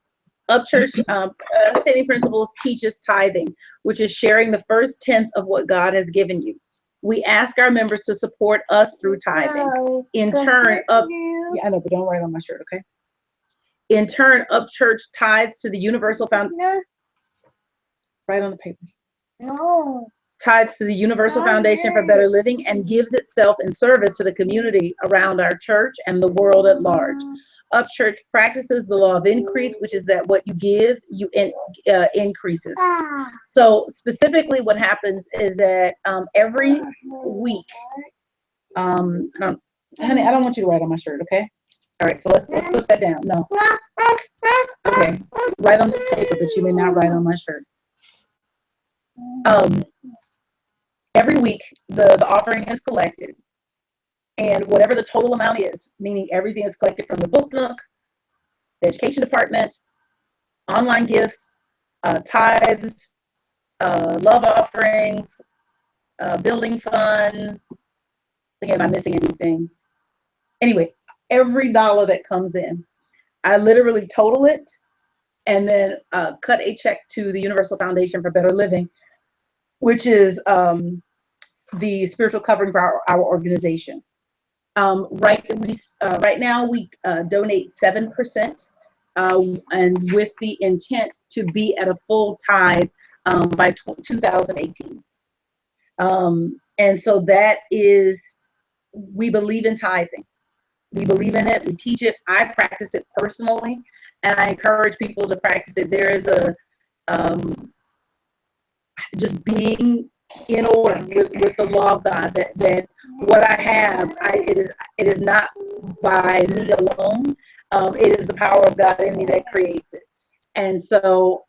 [SPEAKER 2] UP Church Understanding Principles teaches tithing, which is sharing the first tenth of what God has given you. We ask our members to support us through tithing. In turn, yeah, I know, but don't write on my shirt, okay? In turn, UP Church tithes to the Universal Foundation. No. Write on the paper. No. Tithes to the Universal Foundation for Better Living and gives itself in service to the community around our church and the world at large. UP Church practices the law of increase, which is that what you give, you increases. So specifically what happens is that every week, honey, I don't want you to write on my shirt, okay? All right, so let's put that down. No. Okay, write on this paper, but you may not write on my shirt. Every week, the offering is collected, and whatever the total amount is, meaning everything is collected from the book nook, the education department, online gifts, tithes, love offerings, building fund. Again, am I missing anything? Anyway, every dollar that comes in, I literally total it and then cut a check to the Universal Foundation for Better Living, which is the spiritual covering for our organization. Right now we donate 7%, and with the intent to be at a full tithe by 2018. And so that is, we believe in tithing. We believe in it. We teach it. I practice it personally, and I encourage people to practice it. There is a just being in order with the law of God. That what I have, it is not by me alone. It is the power of God in me that creates it. And so,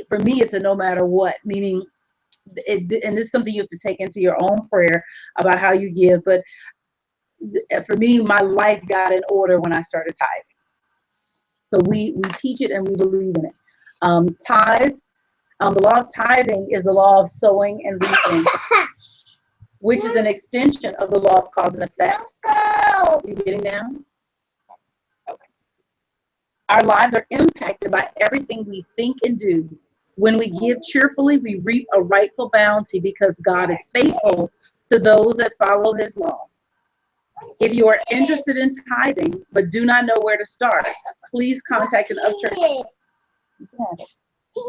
[SPEAKER 2] for me, it's a no matter what. Meaning, and this is something you have to take into your own prayer about how you give. But for me, my life got in order when I started tithing. So we teach it and we believe in it. Tithe, the law of tithing is the law of sowing and reaping, which is an extension of the law of cause and effect. Are you getting down? Okay. Our lives are impacted by everything we think and do. When we give cheerfully, we reap a rightful bounty because God is faithful to those that follow his law. If you are interested in tithing but do not know where to start, please contact an upchurch.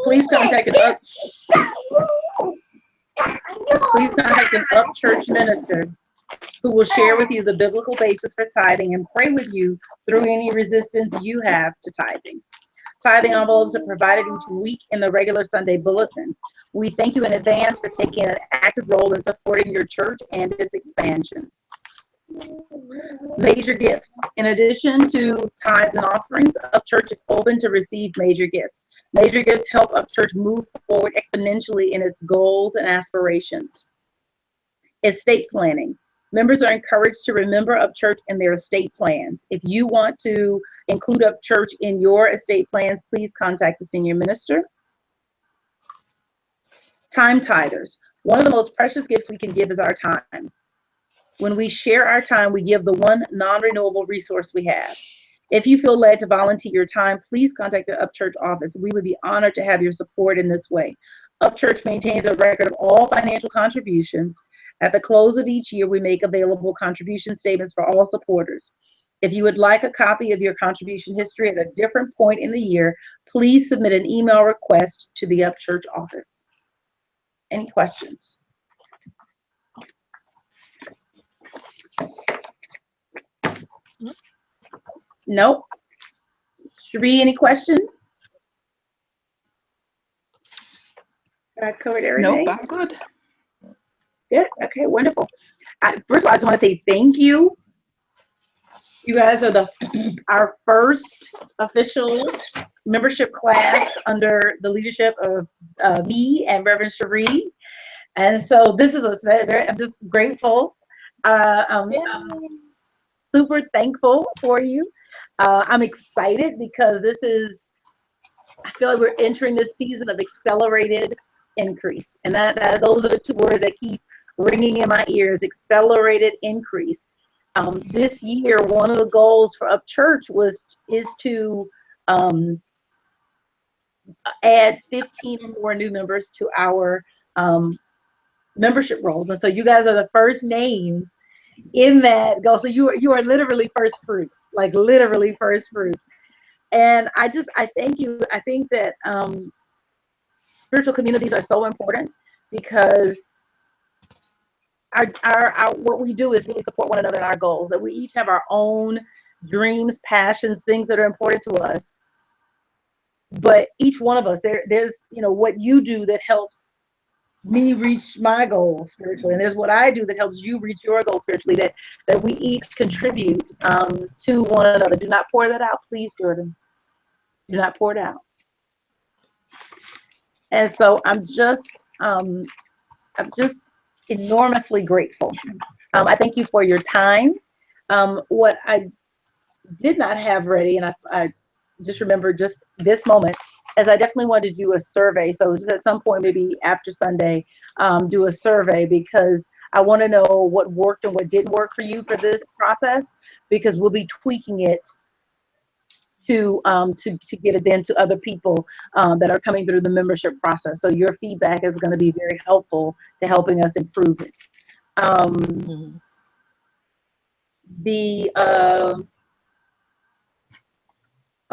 [SPEAKER 2] Please contact an upchurch minister who will share with you the biblical basis for tithing and pray with you through any resistance you have to tithing. Tithing envelopes are provided each week in the regular Sunday bulletin. We thank you in advance for taking an active role in supporting your church and its expansion. Major gifts. In addition to tithes and offerings, Upchurch is open to receive major gifts. Major gifts help Upchurch move forward exponentially in its goals and aspirations. Estate planning. Members are encouraged to remember Upchurch in their estate plans. If you want to include Upchurch in your estate plans, please contact the senior minister. Time tithers. One of the most precious gifts we can give is our time. When we share our time, we give the one non-renewable resource we have. If you feel led to volunteer your time, please contact the Upchurch office. We would be honored to have your support in this way. Upchurch maintains a record of all financial contributions. At the close of each year, we make available contribution statements for all supporters. If you would like a copy of your contribution history at a different point in the year, please submit an email request to the Upchurch office. Any questions? Nope. Sheree, any questions? I covered everything.
[SPEAKER 1] Nope, I'm good.
[SPEAKER 2] Good. Okay, wonderful. First of all, I just want to say thank you. You guys are our first official membership class under the leadership of me and Reverend Sheree. And so this is I'm just grateful. I'm super thankful for you. I'm excited because I feel like we're entering this season of accelerated increase. And those are the two words that keep ringing in my ears: accelerated increase. This year, one of the goals for Upchurch is to add 15 or more new members to our membership rolls. And so you guys are the first names in that goal. So you are literally first fruit, like literally first fruit. And I thank you. I think that spiritual communities are so important because our what we do is really support one another in our goals. And we each have our own dreams, passions, things that are important to us. But each one of us, there's what you do that helps me reach my goal spiritually, and there's what I do that helps you reach your goal spiritually. That we each contribute to one another. Do not pour that out, please, Jordan. Do not pour it out. And so I'm just I'm just enormously grateful. I thank you for your time. What I did not have ready, and I just remember just this moment, as I definitely wanted to do a survey. So just at some point, maybe after Sunday, do a survey, because I want to know what worked and what didn't work for you for this process, because we'll be tweaking it to get it then to other people that are coming through the membership process. So your feedback is going to be very helpful to helping us improve it. The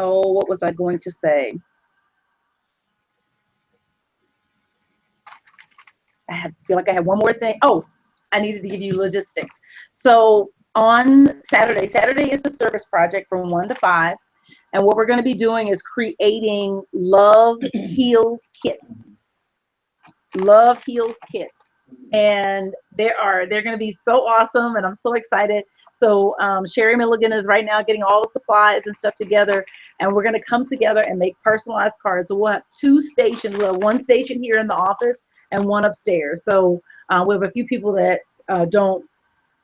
[SPEAKER 2] oh, what was I going to say? Feel like I had one more thing. Oh, I needed to give you logistics. So on Saturday is the service project from 1 to 5. And what we're going to be doing is creating Love Heals kits. Love Heals kits. And they're going to be so awesome, and I'm so excited. So Sherry Milligan is right now getting all the supplies and stuff together, and we're going to come together and make personalized cards. So we'll have 2 stations. We'll have 1 station here in the office and 1 upstairs. So we have a few people that don't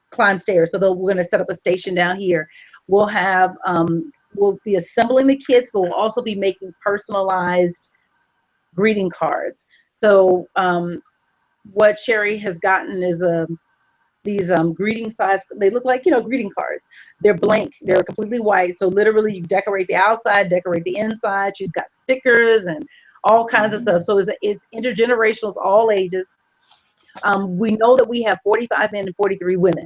[SPEAKER 2] climb stairs, so we're going to set up a station down here. We'll have we'll be assembling the kits, but we'll also be making personalized greeting cards. So what Sherry has gotten is these greeting size. They look like, greeting cards. They're blank. They're completely white. So literally, you decorate the outside, decorate the inside. She's got stickers and all kinds of stuff. So it's intergenerational, it's all ages. We know that we have 45 men and 43 women,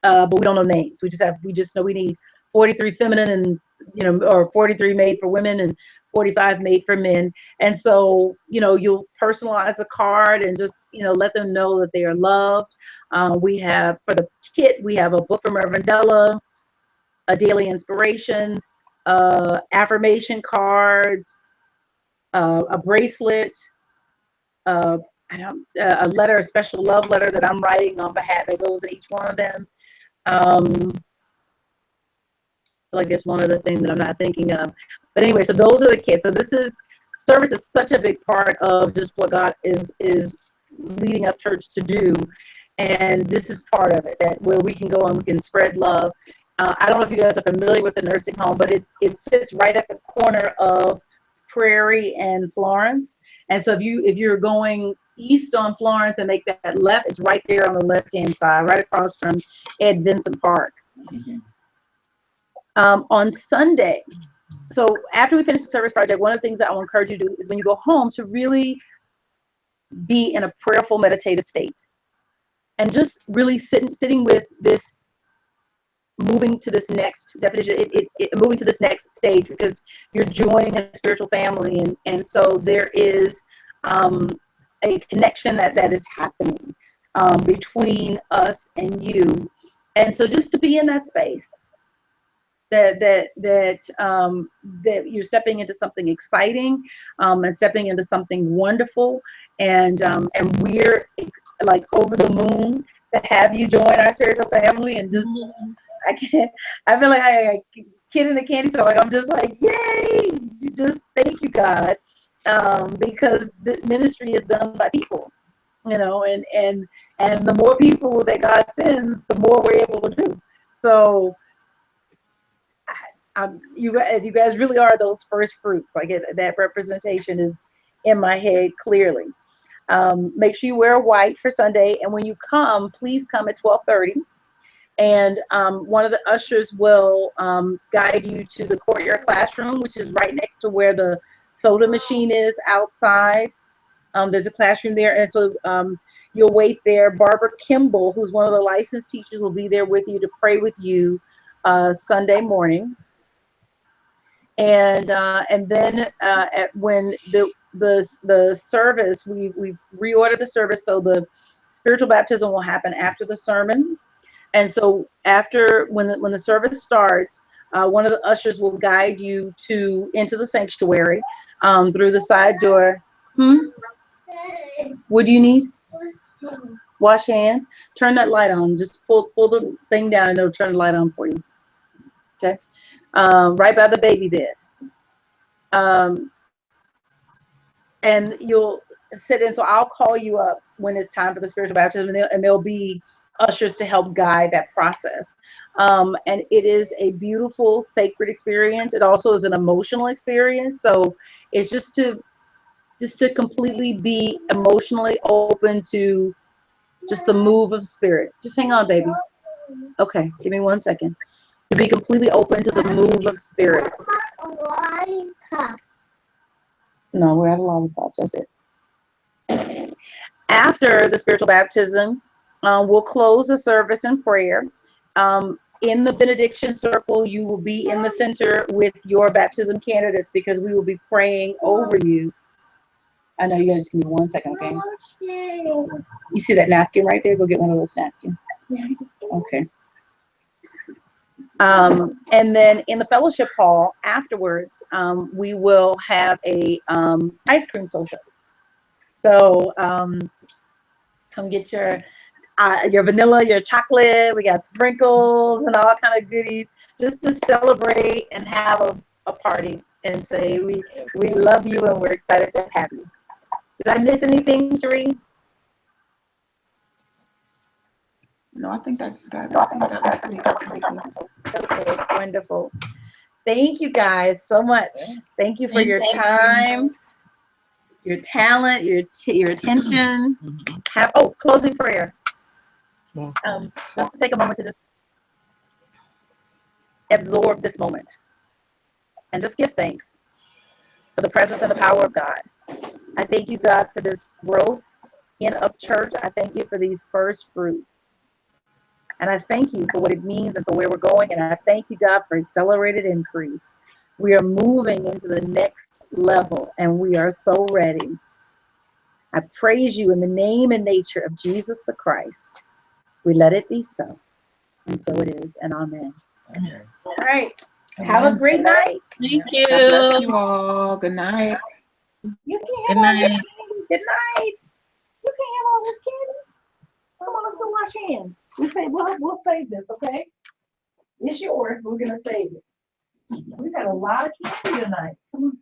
[SPEAKER 2] but we don't know names. We just know we need 43 feminine and or 43 made for women and 45 made for men. And so you'll personalize the card and just let them know that they are loved. We have, for the kit, we have a book from Reverend Della, a daily inspiration, affirmation cards, a bracelet, a letter, a special love letter that I'm writing on behalf that goes in each one of them. Like there's one other thing that I'm not thinking of. But anyway, so those are the kits. So service is such a big part of just what God is leading up church to do. And this is part of it, that where we can go and we can spread love. I don't know if you guys are familiar with the nursing home, but it sits right at the corner of Prairie and Florence. And so if you're going east on Florence and make that left, it's right there on the left-hand side, right across from Ed Vincent Park. On Sunday, so after we finish the service project, one of the things that I will encourage you to do is when you go home to really be in a prayerful, meditative state, and just really sitting with this, moving to this next definition, moving to this next stage, because you're joining a spiritual family, and so there is a connection that is happening between us and you, and so just to be in that space, that you're stepping into something exciting, and stepping into something wonderful, and we're like over the moon to have you join our spiritual family. And just I feel like I kid in a candy store, like I'm just like, yay, just thank you, God, because the ministry is done by people, and the more people that God sends, the more we're able to do. So you guys really are those first fruits. Like that representation is in my head clearly. Make sure you wear white for Sunday, and when you come, please come at 12:30. And one of the ushers will guide you to the courtyard classroom, which is right next to where the soda machine is outside. There's a classroom there, and so you'll wait there. Barbara Kimball, who's one of the licensed teachers, will be there with you to pray with you Sunday morning. And then when the service, we reordered the service, so the spiritual baptism will happen after the sermon. And so when the service starts, one of the ushers will guide you into the sanctuary through the side door. What do you need? Wash hands. Turn that light on. Just pull the thing down and it'll turn the light on for you. Okay. Right by the baby bed. And sit in. So I'll call you up when it's time for the spiritual baptism, and there'll be ushers to help guide that process. And it is a beautiful, sacred experience. It also is an emotional experience. So it's just to completely be emotionally open to just the move of spirit. Just hang on, baby. Okay, give me 1 second. To be completely open to the move of spirit. No, we're at a lollipops. That's it. After the spiritual baptism, we'll close the service in prayer. In the benediction circle, you will be in the center with your baptism candidates because we will be praying over you. I know you guys, give me 1 second, okay? You see that napkin right there? Go get one of those napkins. Okay. And then in the fellowship hall afterwards, we will have a ice cream social. So come get your vanilla, your chocolate. We got sprinkles and all kind of goodies just to celebrate and have a party and say we love you and we're excited to have you. Did I miss anything, Sheree?
[SPEAKER 1] No, I think that was pretty comprehensive.
[SPEAKER 2] Okay, wonderful. Thank you guys so much. Thank you for your time, your talent, your attention. Closing prayer. Let's take a moment to just absorb this moment and just give thanks for the presence and the power of God. I thank you, God, for this growth in Up Church. I thank you for these first fruits. And I thank you for what it means and for where we're going. And I thank you, God, for accelerated increase. We are moving into the next level and we are so ready. I praise you in the name and nature of Jesus the Christ. We let it be so. And so it is. And amen.
[SPEAKER 5] Amen.
[SPEAKER 2] All right. Have a great night.
[SPEAKER 3] Thank you.
[SPEAKER 1] God bless you all. Good night.
[SPEAKER 2] You can't
[SPEAKER 3] Good
[SPEAKER 2] have all this
[SPEAKER 3] night.
[SPEAKER 2] candy. Good night. You can't have all this candy. Come on, let's go wash hands. We'll save this, okay? It's yours, but we're gonna save it. We've got a lot of candy tonight. Come on.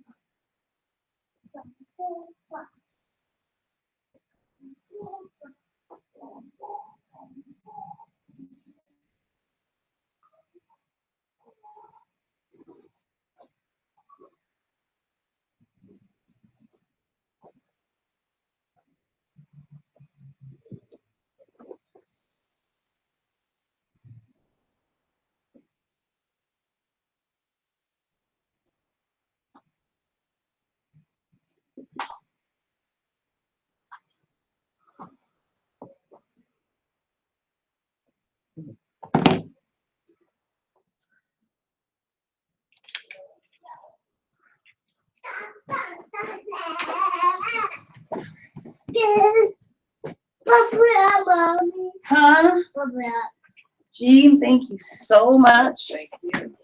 [SPEAKER 2] Huh? Jean, thank you so much.
[SPEAKER 5] Thank you.